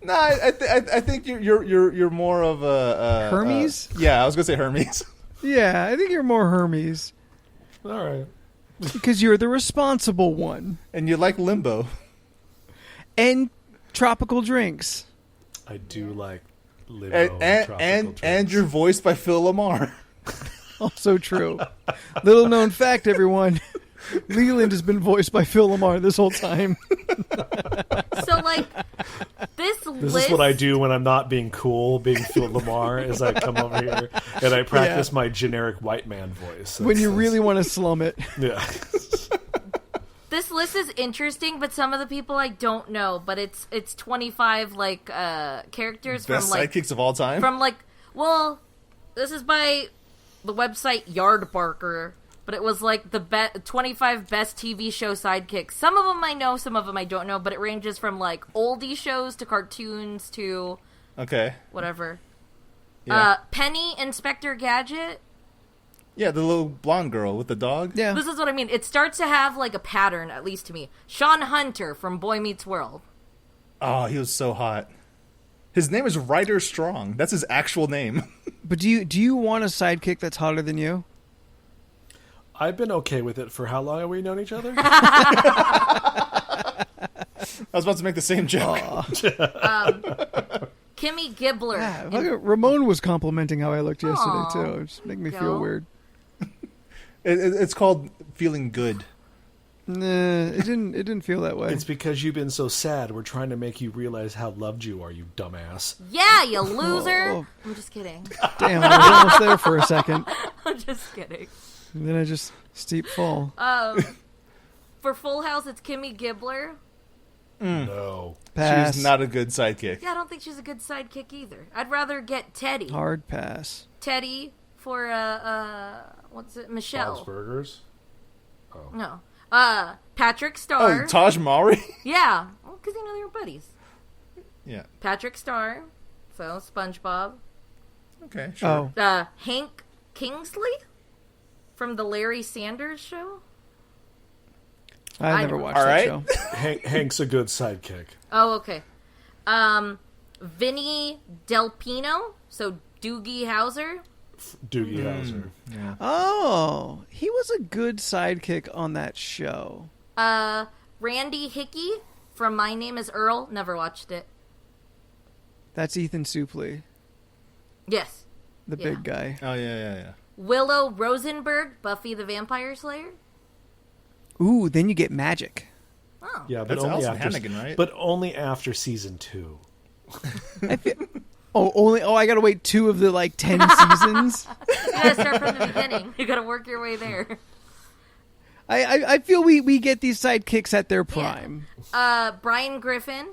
No, I think you're more of a Hermes? Yeah, I was gonna say Hermes. yeah, I think you're more Hermes All right. because you're the responsible one. And you like Limbo. And tropical drinks. I do like Limo And you're voiced by Phil Lamar. Also true. Little known fact, everyone. Leland has been voiced by Phil Lamar this whole time. So like this This list. is what I do when I'm not being cool, being Phil Lamar, is I come over here and I practice my generic white man voice. When you That's- really want to slum it. Yeah. This list is interesting, but some of the people I don't know. But it's 25 like characters Best from like sidekicks of all time. from like well, this is by the website Yardbarker, but it was like the 25 best TV show sidekicks. Some of them I know, some of them I don't know, but it ranges from like oldie shows to cartoons to whatever. Yeah. Penny Inspector Gadget. Yeah, the little blonde girl with the dog. Yeah. This is what I mean. It starts to have like a pattern, at least to me. Sean Hunter from Boy Meets World. Oh, he was so hot. His name is Ryder Strong. That's his actual name. But do you want a sidekick that's hotter than you? I've been okay with it for how long have we known each other? I was about to make the same joke. Kimmy Gibbler. Yeah, Ramon was complimenting how I looked yesterday too. It just made me feel weird. It's called feeling good. Nah, it didn't feel that way. It's because you've been so sad. We're trying to make you realize how loved you are, you dumbass. Yeah, you loser. Oh. I'm just kidding. Damn, I was almost there for a second. I'm just kidding. And then I just steep fall. For Full House, it's Kimmy Gibbler. No. Pass. She's not a good sidekick. Yeah, I don't think she's a good sidekick either. I'd rather get Teddy. Hard pass. Teddy for what's it? Michelle. Bob's Burgers? No. Patrick Starr. Oh, Taj Mowry? Yeah, because you know they were buddies. Yeah. Patrick Starr. So SpongeBob. Okay, sure. Oh, Hank Kingsley from the Larry Sanders Show. I never watched All that right. show. Hank's a good sidekick. Oh, okay. Vinny Del Pino. So Doogie Howser. Doogie Howser. Yeah. Oh, he was a good sidekick on that show. Randy Hickey from My Name is Earl. Never watched it. That's Ethan Suplee, Yes. the big guy. Oh, yeah. Willow Rosenberg, Buffy the Vampire Slayer. Ooh, then you get magic. Oh. Yeah, but That's only Alison after, Hannigan, right? But only after season 2. I gotta wait 2 of the 10 seasons. You gotta start from the beginning. You gotta work your way there. I feel we get these sidekicks at their prime. Brian Griffin,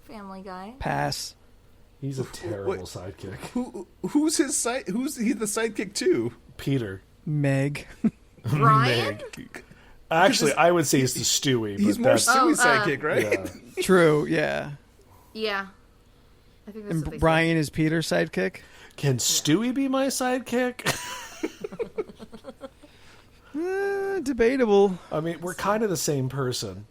Family Guy. Pass. He's a terrible sidekick. Who's he the sidekick to? Peter. Meg. Brian? Actually, I would say he's the Stewie. He's but more that's, Stewie's sidekick, right? yeah. True, yeah. Yeah. I think that's what they And Brian is Peter's sidekick? Can Stewie be my sidekick? Debatable. I mean, we're kind of the same person.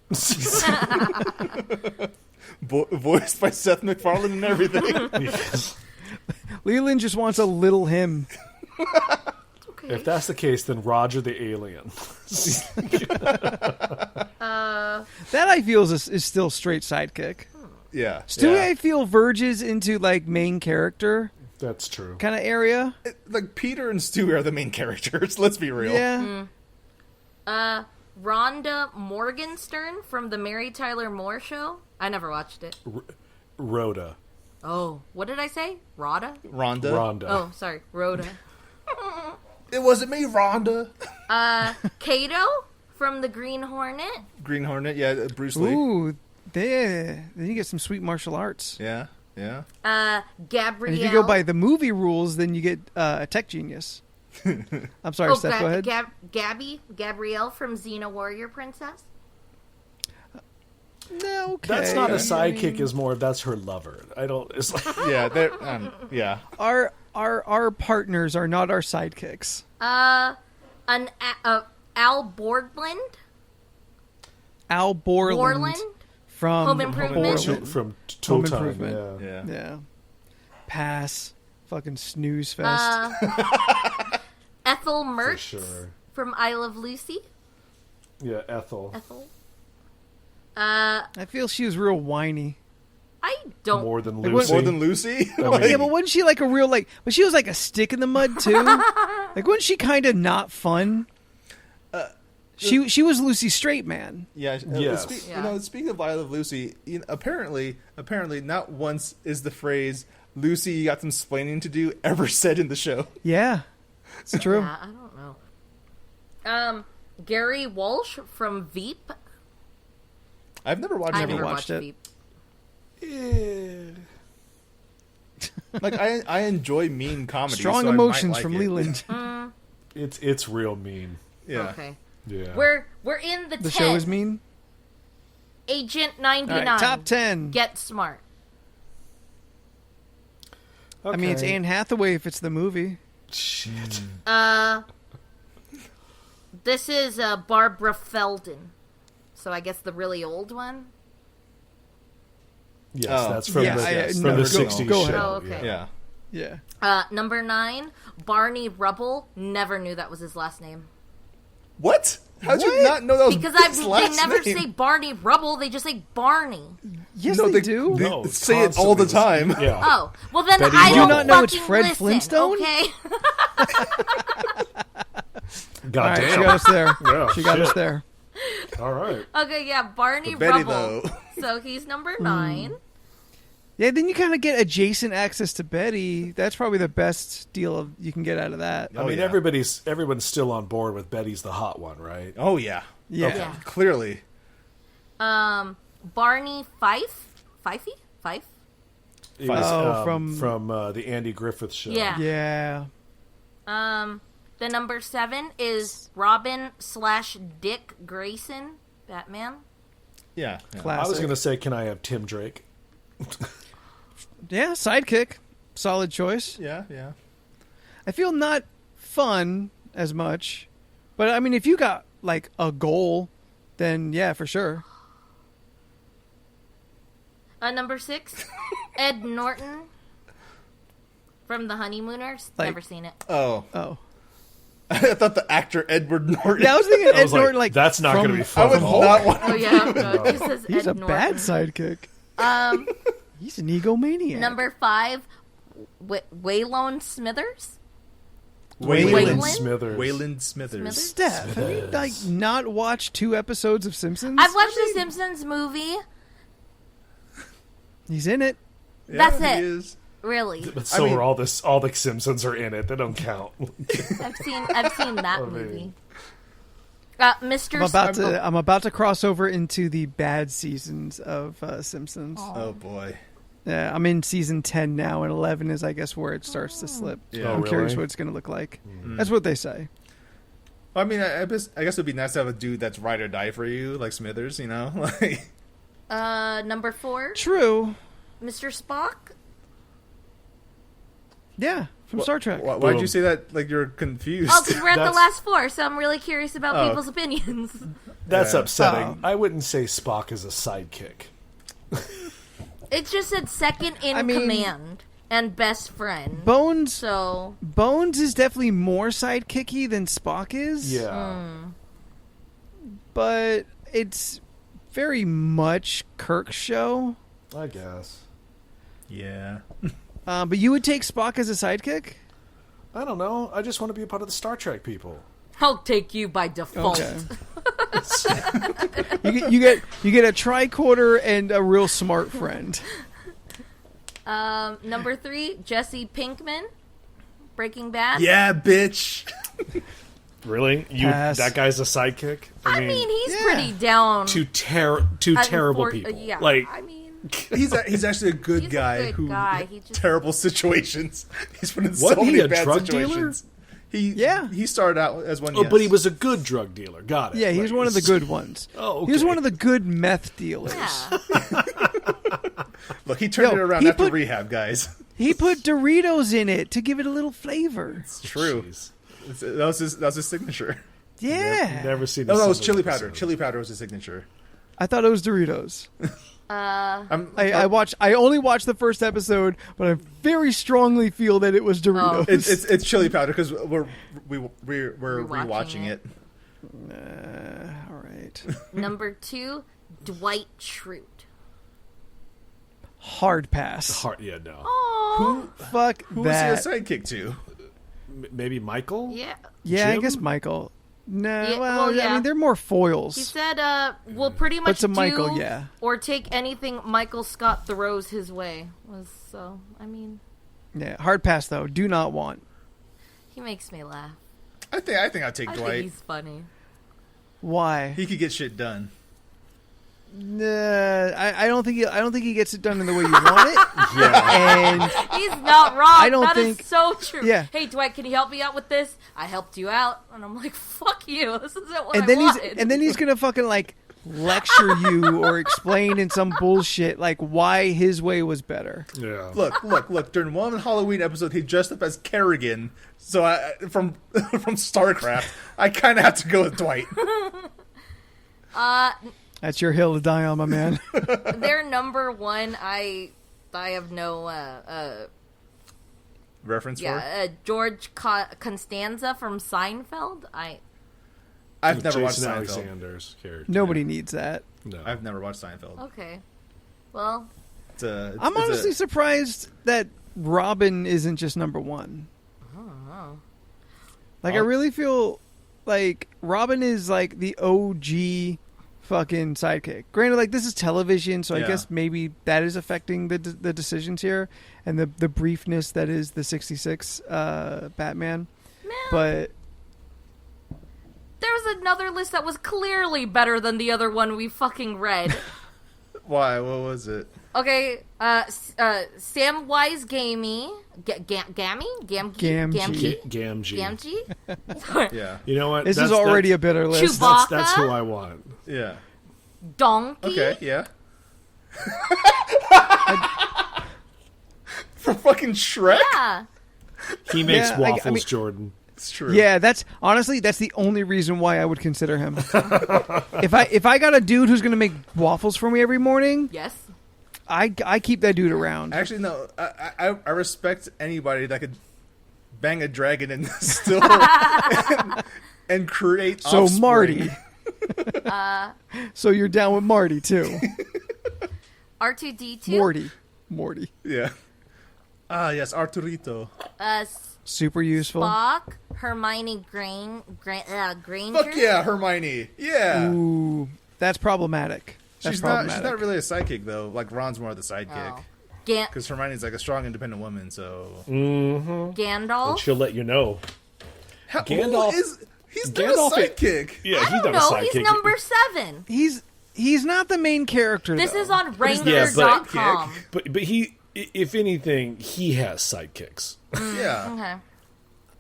Voiced by Seth MacFarlane and everything. Leland just wants a little him. Okay. If that's the case, then Roger the Alien. That I feel is still straight sidekick. Yeah. Stewie, yeah. I feel, verges into main character That's true. kind of area. Peter and Stewie are the main characters. Let's be real. Yeah. Rhonda Morgenstern from the Mary Tyler Moore Show. I never watched it. Rhoda. Oh, what did I say? Rhoda? Rhonda. Oh, sorry, Rhoda. It wasn't me, Rhonda. Kato from the Green Hornet. Green Hornet, yeah, Bruce Lee. Ooh, then you get some sweet martial arts. Yeah. Gabrielle. And if you go by the movie rules, then you get a tech genius. I'm sorry, Steph, go ahead. Gabrielle from Xena Warrior Princess. No, okay. That's not a sidekick. Is more. That's her lover. I don't. It's like Yeah, they're, yeah. Our partners are not our sidekicks. Al Borland. Al Borland, from Home Improvement. from Home Total Time. Improvement. Yeah. Yeah. Pass. Fucking snooze fest. Ethel For Mertz sure. from I Love Lucy. Yeah, Ethel. I feel she was real whiny. I don't. More than Like, Lucy. More than Lucy? Yeah, but wasn't she a real but she was a stick in the mud too? Wasn't she kind of not fun? She was Lucy Straight Man. Yeah. Yes. Speaking of I Love Lucy, apparently, not once is the phrase "Lucy, you got some splaining to do" ever said in the show. Yeah, it's true. Yeah, I don't know. Gary Walsh from Veep. I've never watched I it. never watched watched it. Veep. I enjoy mean comedy. Strong so I might emotions like from it. Leland. It's real mean. Yeah. Okay. Yeah. We're in the 10. The show is mean. Agent 99. All right, top 10. Get smart. I mean, it's Anne Hathaway if it's the movie. Shit. This is Barbara Feldon. So I guess the really old one. Yes, Oh. that's from Yeah, the, no, from the go- 60s go show. ahead. Oh, okay. Yeah. Yeah. Number 9, Barney Rubble. Never knew that was his last name. What? How'd you not know that was Because his they last never name? say Barney Rubble. They just say Barney. Yes, No, they do. They No, say it all the time. Yeah. Oh, well then Betty I Rubble. don't Do you not know it's fucking Fred listen, Flintstone? Okay. God All right, damn. she got us there. Yeah, She got us shit. there. All right. Okay, yeah, Barney But Betty, Rubble. though. So he's number 9. Yeah, then you kind of get adjacent access to Betty. That's probably the best deal you can get out of that. I mean, yeah. everyone's still on board with Betty's the hot one, right? Oh, yeah. Yeah. Yeah. Clearly. Barney Fife? It was, Oh, from the Andy Griffith show. Yeah. Yeah. The number 7 is Robin/Dick Grayson, Batman. Yeah. Classic. I was going to say, can I have Tim Drake? Yeah, sidekick. Solid choice. Yeah. I feel not fun as much. But, I mean, if you got, like, a goal, then, yeah, for sure. Number 6, Ed Norton from The Honeymooners. Like- Never seen it. Oh. Oh. I thought the actor Edward Norton. Yeah, I was thinking I Ed was Norton, like, that's not from- going to be I fun would at all. not want Oh yeah, no, it just says He's Ed a Norton. bad sidekick. He's an egomaniac. Number 5, Waylon Smithers. Waylon Waylon? Smithers. Wayland Smithers. Steph, have you, like, not watched 2 episodes of Simpsons? I've watched the Simpsons movie. He's in it. Yeah, That's he it. is. Really, But so I mean- are all the Simpsons are in it. They don't count. I've seen that I mean- movie. Mr. I'm about to cross over into the bad seasons of Simpsons. Oh, boy. Yeah, I'm in season 10 now, and 11 is, I guess, where it starts to slip. Yeah. I'm Oh, curious really? what it's going to look like. That's what they say. I mean, I guess it would be nice to have a dude that's ride or die for you, like Smithers, you know? Like, Number 4, True. Mr. Spock. Yeah, from Star Trek. why'd Boom. you say that like you're confused? Oh, because we're at the That's- last 4, so I'm really curious about Oh. people's opinions. That's Yeah. upsetting. I wouldn't say Spock is a sidekick. It just said second in I mean- command and best friend. Bones So Bones is definitely more sidekicky than Spock is. Yeah. But it's very much Kirk's show. I guess. Yeah. But you would take Spock as a sidekick? I don't know. I just want to be a part of the Star Trek people. I'll take you by default. Okay. you get a tricorder and a real smart friend. Number 3, Jesse Pinkman, Breaking Bad. Yeah, bitch. Really? Pass. That guy's a sidekick? I mean, he's yeah. pretty down. Two terrible people. Yeah, Like, I mean, He's actually a good He's a guy good who guy. He just- terrible situations. He's been in Wasn't so he many a bad drug dealer? situations. Yeah. He started out as one. oh, yes. but he was a good drug dealer. Got it. Yeah, he was one of the good ones. Oh, He was okay. one of the good meth dealers. yeah. Look, he turned Yo, it around he after put- rehab, guys. He put Doritos in it to give it a little flavor. It's true. Jeez. That was his signature. Yeah. Never seen No, a that was single chili powder. episode. Chili powder was his signature. I thought it was Doritos. I'm, I only watched the first episode, but I very strongly feel that it was Doritos. It's chili powder because we're rewatching it. All right. Number 2, Dwight Schrute. Hard pass. Yeah, no. Oh, Fuck Who that. was he a sidekick to? Maybe Michael? yeah. Yeah, I Jim? guess Michael. No, Yeah, well, well, yeah. I mean, they're more foils. He said, "We'll pretty much to do Michael, yeah. or take anything Michael Scott throws his way." So, I mean, Yeah, hard pass though. Do not want. he makes me laugh. I think I'd take I think Dwight. he's funny. Why? He could get shit done. I don't think he gets it done in the way you want it. Yeah. And He's not wrong. I don't That is think- so true. Yeah. Hey, Dwight, can you help me out with this? I helped you out, and I'm like, fuck you. This isn't what and I then wanted. he's gonna fucking like lecture you or explain in some bullshit like why his way was better. Yeah. Look! During one Halloween episode, he dressed up as Kerrigan. So from StarCraft, I kind of have to go with Dwight. That's your hill to die on, my man. Their number one, I have no Reference for? George Constanza from Seinfeld. I've never watched Jason Seinfeld. Alexander's character. Nobody needs that. No. I've never watched Seinfeld. Okay. Well, I'm honestly surprised that Robin isn't just number one. Like, I really feel like Robin is like the OG fucking sidekick. Granted, like, this is television, so I Yeah. guess maybe that is affecting the decisions here and the briefness that is the 66 Batman. But there was another list that was clearly better than the other one we fucking read. Why? What was it? Okay, Samwise Gamgee. Gamgee. Yeah. You know what? this is already a bitter list. Chewbacca. That's who I want. Yeah. Donkey. Okay, yeah. For fucking Shrek? Yeah. He makes Yeah, waffles, I mean- Jordan. It's true. Yeah, that's the only reason why I would consider him. if I got a dude who's gonna make waffles for me every morning, Yes. I keep that dude around. Actually, no. I respect anybody that could bang a dragon and still and create So offspring. Marty. So you're down with Marty too. R2D2. Morty. Yeah. Ah, yes, Arturito. Super useful. Spock. Hermione Granger. Fuck yeah, Hermione. Yeah. Ooh, that's problematic. That's She's problematic. not really a sidekick though. Like Ron's more the sidekick. Oh. Because Hermione's like a strong, independent woman. So And Gandalf. she'll let you know. Gandalf- he's Gandalf- not a sidekick. Yeah, I he's don't not a know. sidekick. He's number 7. He's not the main character. This though. is on Yeah, Wrangler.com. But he, if anything, he has sidekicks. Yeah. Okay.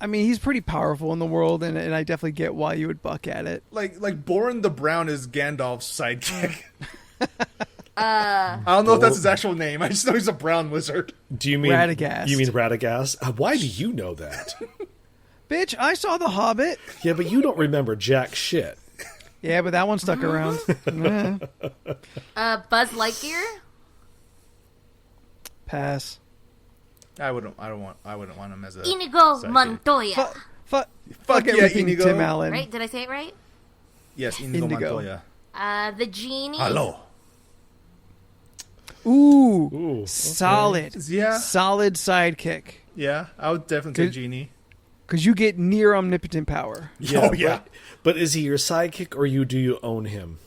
I mean, he's pretty powerful in the world, and I definitely get why you would buck at it. Like Borin the Brown is Gandalf's sidekick. I don't know if that's his actual name. I just know he's a brown wizard. Do you mean Radagast. You mean Radagast? Why do you know that? Bitch, I saw The Hobbit. Yeah, but you don't remember jack shit. Yeah, but that one stuck around. Eh, Buzz Lightyear. pass. I wouldn't want him as a Inigo sidekick. Montoya. Fuck yeah, everything, Inigo. Tim Allen. Right? Did I say it right? Yes, Inigo, Indigo. Montoya. The genie. Hello. Ooh, Ooh, solid. Yeah. Solid sidekick. Yeah, I would definitely say Good. Genie. Because you get near omnipotent power. Oh yeah. But is he your sidekick, or do you own him?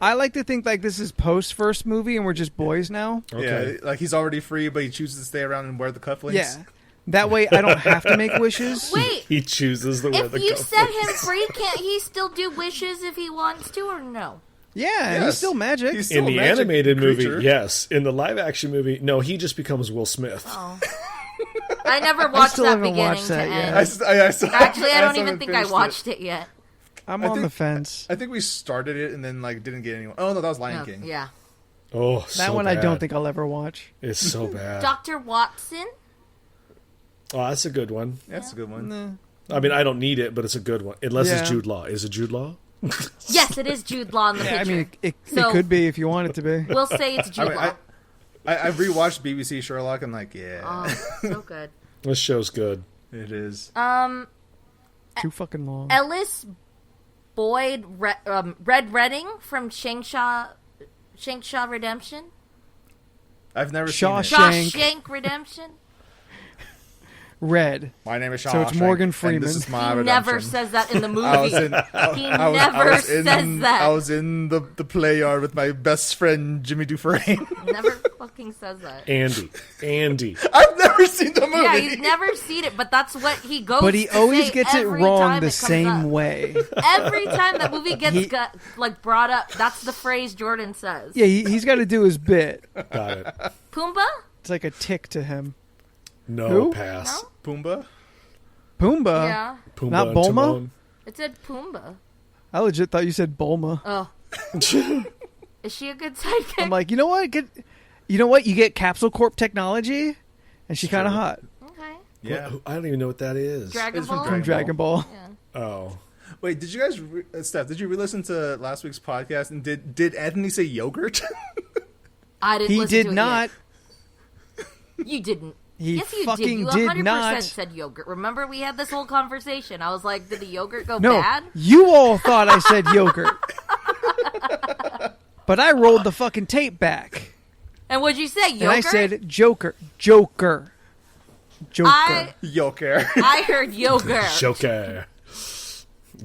I like to think like this is post first movie and we're just boys now. Okay. Yeah, like he's already free, but he chooses to stay around and wear the cufflinks. Yeah. That way I don't have to make wishes. Wait. He chooses the way If the you cuff set is. him free, can't he still do wishes if he wants to, or no? Yeah, Yes. he's still magic. He's still In a the magic animated creature. movie, yes. In the live action movie, no, he just becomes Will Smith. Oh. I never watched still that haven't beginning watched to that yet. end. Actually, I don't even think I watched it yet. I'm I on think- the fence. I think we started it and then like didn't get anyone. Oh no, that was Lion No, King. yeah. Oh, That so one I bad. don't think I'll ever watch. It's so bad. Dr. Watson. Oh, that's a good one. That's a good one. I mean, I don't need it, but it's a good one. Unless Yeah. it's Jude Law. Is it Jude Law? Yes, it is Jude Law in the picture. I mean, it So- could be if you want it to be. We'll say it's Jude I mean, Law. I've rewatched BBC Sherlock. I'm like, yeah, Oh, so good. This show's good. it is. Too fucking long. Ellis Boyd Red Redding from Shawshank Redemption. I've never seen it. Shawshank. Shawshank Redemption. Red. My name is Sean. So it's Morgan and Freeman. This is my He redemption. never says that in the movie. I was in. He I was never in, says that. I was in the play yard with my best friend Jimmy Dufresne. Never fucking says that. Andy. I've never seen the movie. Yeah, he's never seen it, but that's what he goes. But he to always say gets it every wrong time the it comes same up. way. Every time that movie gets brought up, that's the phrase Jordan says. Yeah, he's got to do his bit. Got it. Pumbaa? It's like a tick to him. No, Who? pass. No? Pumbaa. Pumbaa? Yeah. Pumbaa Not and Bulma? Timon. It said Pumbaa. I legit thought you said Bulma. Oh. Is she a good sidekick? I'm like, you know what? You get Capsule Corp technology, and she's kind of hot. Okay. Yeah. I don't even know what that is. Dragon It's from Ball? From Dragon Ball. Yeah. Oh. Wait, did you guys, Steph? Did you re-listen to last week's podcast? And did Anthony say yogurt? I didn't He listen did to it not. yet. You didn't. He Yes, you fucking did. You did 100% not. said yogurt. Remember, we had this whole conversation. I was like, did the yogurt go No, bad? you all thought I said yogurt. But I rolled the fucking tape back. And what'd you say, yogurt? And I said Joker. Yoker. I heard yogurt. Joker.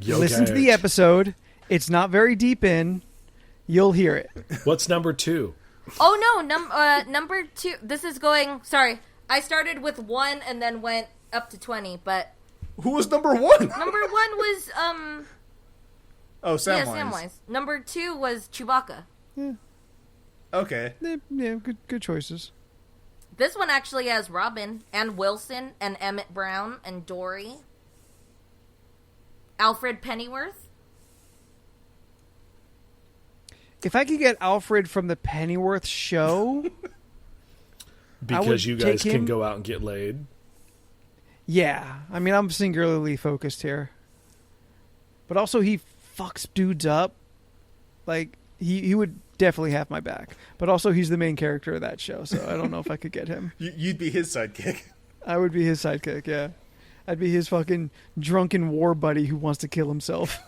Listen to the episode. It's not very deep in. You'll hear it. What's number 2? Oh, no, number 2. This is going... Sorry. I started with 1 and then went up to 20, but... Who was number 1? Number 1 was, Oh, Samwise. Yeah, Samwise. Number 2 was Chewbacca. Okay. Yeah, good choices. This one actually has Robin and Wilson and Emmett Brown and Dory. Alfred Pennyworth. If I could get Alfred from the Pennyworth show... I would Because you guys take can him- go out and get laid. Yeah, I mean, I'm singularly focused here. But also, he fucks dudes up. Like, he would definitely have my back. But also, he's the main character of that show, so I don't know if I could get him. You'd be his sidekick. I would be his sidekick, yeah. I'd be his fucking drunken war buddy who wants to kill himself.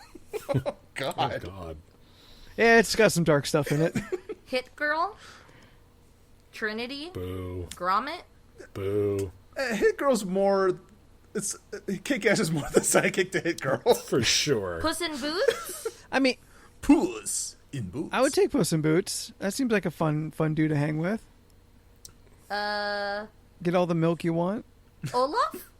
God. Oh, God. Yeah, it's got some dark stuff in it. Hit Girl. Trinity. Boo. Gromit. Boo. Hit Girl's more... It's Kick-Ass is more the sidekick to Hit Girl. For sure. Puss in Boots. I mean, Puss in Boots. I would take Puss in Boots. That seems like a fun dude to hang with. Get all the milk you want. Olaf.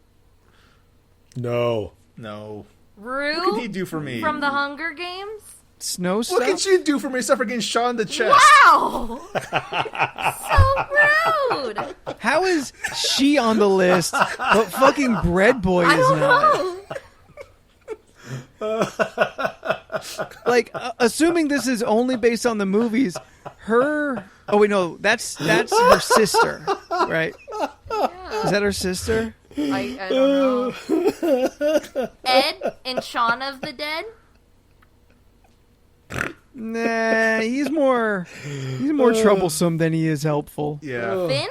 No. No. Rue. What can he do for me? From the Hunger Games. Snow What stuff? can she do for me except for getting shot in the chest? Wow. So rude. How is she on the list, but fucking Bread Boy I is don't not? know. Like, assuming this is only based on the movies, her... Oh, wait, no, that's her sister, right? Is that her sister? I don't know. Ed in Shaun of the Dead. Nah, he's more troublesome than he is helpful. Yeah. Finn.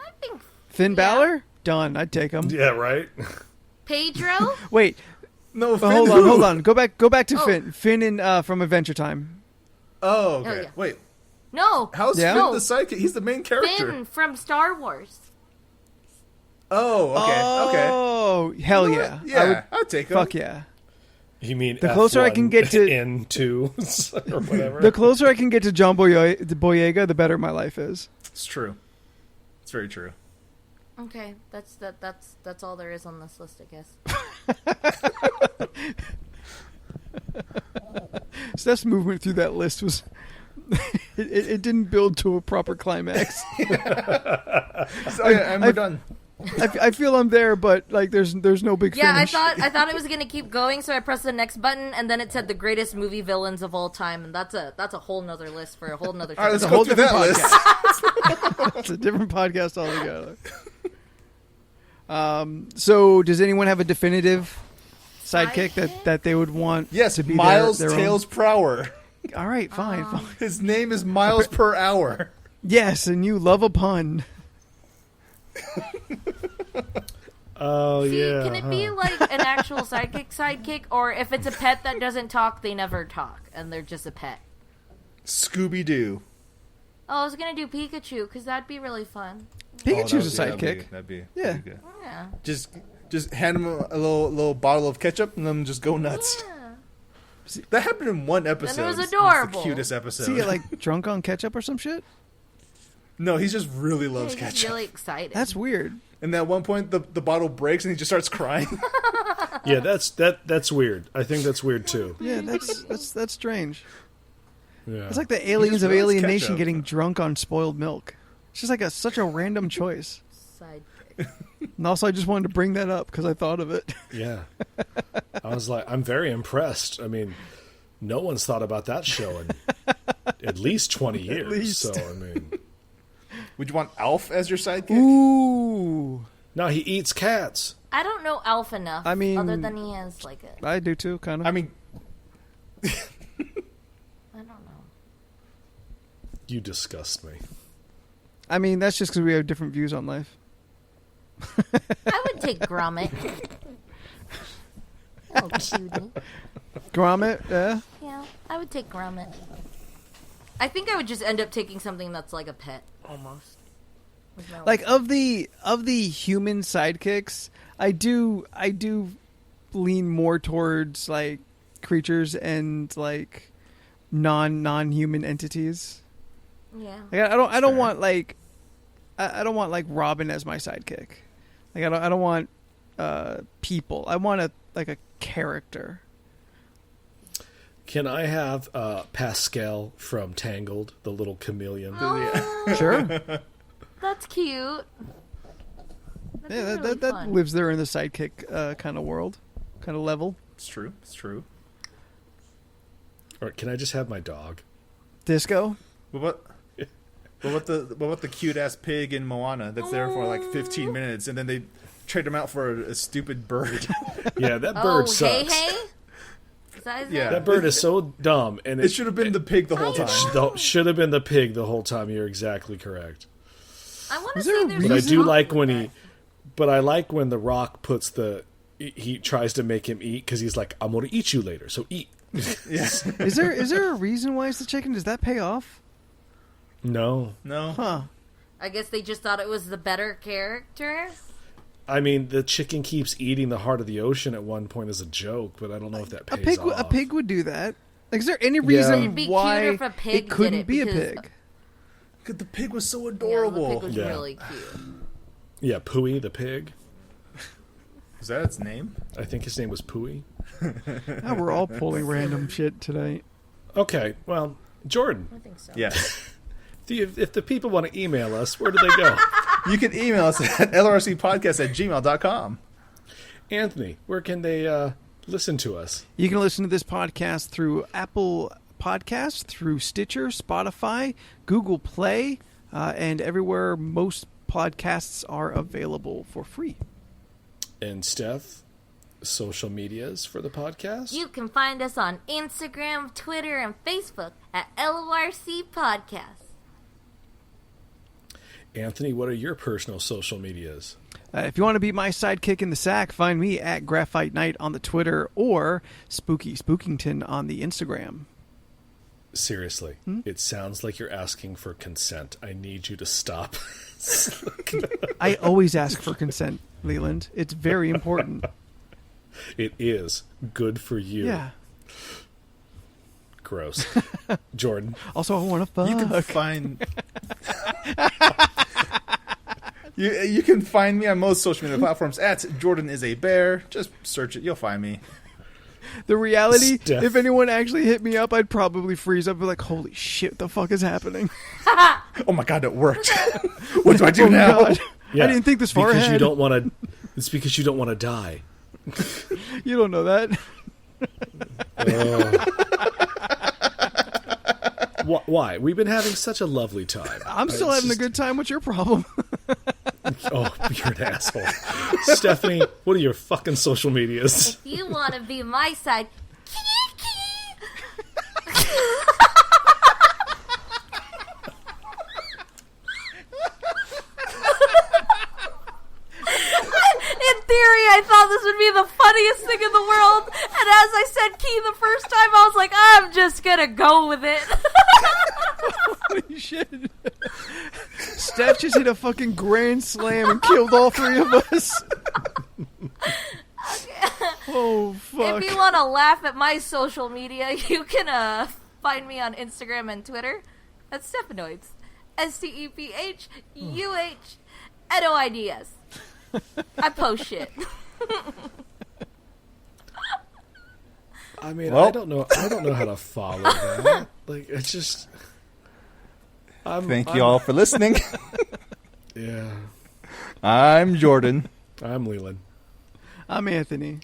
I think Finn Yeah. Balor? Done. I'd take him. Yeah, right? Pedro. Wait, No, but Finn, hold on. Go back to Oh. Finn. Finn in from Adventure Time. Oh, okay. Oh, yeah. Wait. No. How's Yeah? Finn No. the sidekick? He's the main character. Finn from Star Wars. Oh, okay. Oh, hell yeah. Yeah, I'd take him. Fuck yeah. You mean The closer I can get to- N2 or whatever? The closer I can get to John Boyega, the better my life is. It's true. It's very true. Okay, that's all there is on this list, I guess. Steph's movement through that list was... it didn't build to a proper climax. So, yeah, and we're done. I feel I'm there, but like there's no big Yeah, finish. I thought it was gonna keep going, so I pressed the next button, and then it said the greatest movie villains of all time, and that's a whole nother list for a whole nother. All right, let's a go whole through that different list. It's a different podcast altogether. So does anyone have a definitive sidekick that they would want Yes, to be Miles their own? Tails per hour. All right, fine. His name is Miles per hour. Yes, and you love a pun. Oh, See, yeah. can it be like an actual sidekick, or if it's a pet that doesn't talk, they never talk, and they're just a pet? Scooby Doo. Oh, I was gonna do Pikachu because that'd be really fun. Pikachu's a sidekick. That'd be Yeah. good. Yeah. Just hand him a little bottle of ketchup and then just go nuts. Yeah. That happened in one episode. And it was It's adorable. the cutest episode. Does he get like drunk on ketchup or some shit? No, he just really loves He's ketchup. really excited. That's weird. And at one point, the bottle breaks and he just starts crying. Yeah, that's weird. I think that's weird too. Yeah, that's strange. Yeah. It's like the aliens of loves Alien Nation ketchup. getting drunk on spoiled milk. It's just like such a random choice. Sidekick. And also, I just wanted to bring that up because I thought of it. Yeah. I was like, I'm very impressed. I mean, no one's thought about that show in at least 20 years. least. So, I mean, Would you want Alf as your sidekick? Ooh, no, he eats cats. I don't know Alf enough. I mean- other than he has like a. I do too, kind of. I mean, I don't know. You disgust me. I mean, that's just because we have different views on life. I would take Gromit. Oh, cutie. Gromit, yeah. Yeah, I would take Gromit. I think I would just end up taking something that's like a pet, almost. With my Like life. of the human sidekicks, I do lean more towards like creatures and like non-human entities. Yeah. Like I don't want like I don't want like Robin as my sidekick. Like I don't want people. I want a character. Can I have Pascal from Tangled, the little chameleon? Oh, Sure. that's cute. That'd Yeah, be really that fun. lives there in the sidekick kind of world, kind of level. it's true. It's true. Or can I just have my dog? Disco. What about the cute ass pig in Moana that's there for like 15 minutes and then they trade him out for a stupid bird? Yeah, that Oh, bird hey, sucks. hey. Is that his Yeah. name? That bird is so dumb, and It should have been the pig the whole time. should have been the pig the whole time. You're exactly correct. I want to Is there say a there's. But I reason- do something like when with he, that. but I like when The Rock puts he tries to make him eat because he's like, I'm going to eat you later, so eat. Yeah. Is there a reason why it's the chicken? Does that pay off? No, No. Huh. I guess they just thought it was the better character. I mean the chicken keeps eating the heart of the ocean at one point as a joke, but I don't know if that pays off. A pig would do that. Like, is there any Yeah. reason It'd be why cuter if a pig it couldn't did it be a because- pig? Because the pig was so Yeah, the adorable. pig was Yeah. really cute. Yeah, Pooey the pig. Is that its name? I think his name was Pooey. Now we're all pulling random shit tonight. Okay, well, Jordan, I think so. Yes. if the people want to email us, where do they go? You can email us at lrcpodcast@gmail.com. Anthony, where can they listen to us? You can listen to this podcast through Apple Podcasts, through Stitcher, Spotify, Google Play, and everywhere most podcasts are available for free. And Steph, social medias for the podcast? You can find us on Instagram, Twitter, and Facebook at LORC Podcast. Anthony, what are your personal social medias? If you want to be my sidekick in the sack, find me at Graphite Night on the Twitter or Spooky Spookington on the Instagram. Seriously, it sounds like you're asking for consent. I need you to stop. I always ask for consent, Leland. It's very important. It is good for you. Yeah. Gross. Jordan. Also, I want to fuck. You can find you can find me on most social media platforms at Jordan is a bear. Just search it, you'll find me. The reality, Steph. if anyone actually hit me up, I'd probably freeze up and be like, holy shit, what the fuck is happening? Oh my god, it worked. What do I do now? God. Yeah, I didn't think this far because ahead. you don't want to. It's because you don't want to die. You don't know that. Why? We've been having such a lovely time. I'm still having a good time. What's your problem? Oh, you're an asshole. Stephanie, what are your fucking social medias? If you want to be my side, in theory, I thought this would be the funniest thing in the world. And as I said key the first time, I was like, I'm just going to go with it. Holy shit. Steph just hit a fucking grand slam and killed all three of us. Oh, fuck. If you want to laugh at my social media, you can find me on Instagram and Twitter at Stephanoids. STEPHUHNOIDS. I post shit. I mean, Well. I don't know how to follow that. Like, it's just. Thank you all for listening. Yeah. I'm Jordan. I'm Leland. I'm Anthony.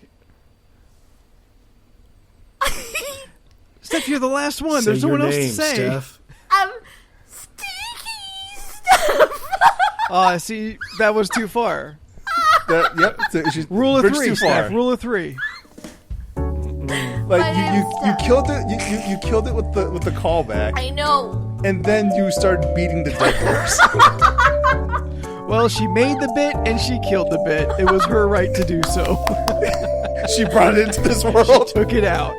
Steph, you're the last one. There's no one else to say. Steph. I'm Stinky Steph. See, that was too far. Yep. So she's Rule of bridge three, too far. Steph. Rule of three. Like My name's you Steph. killed it. You killed it with the callback, I know. and then you started beating the dead horse. Well, she made the bit and she killed the bit. It was her right to do so. She brought it into this world. Took it out.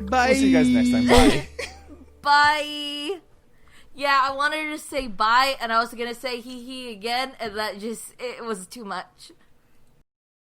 Bye. We'll see you guys next time. Bye. Bye. Yeah, I wanted to say bye, and I was gonna say hee hee again, and that just, it was too much.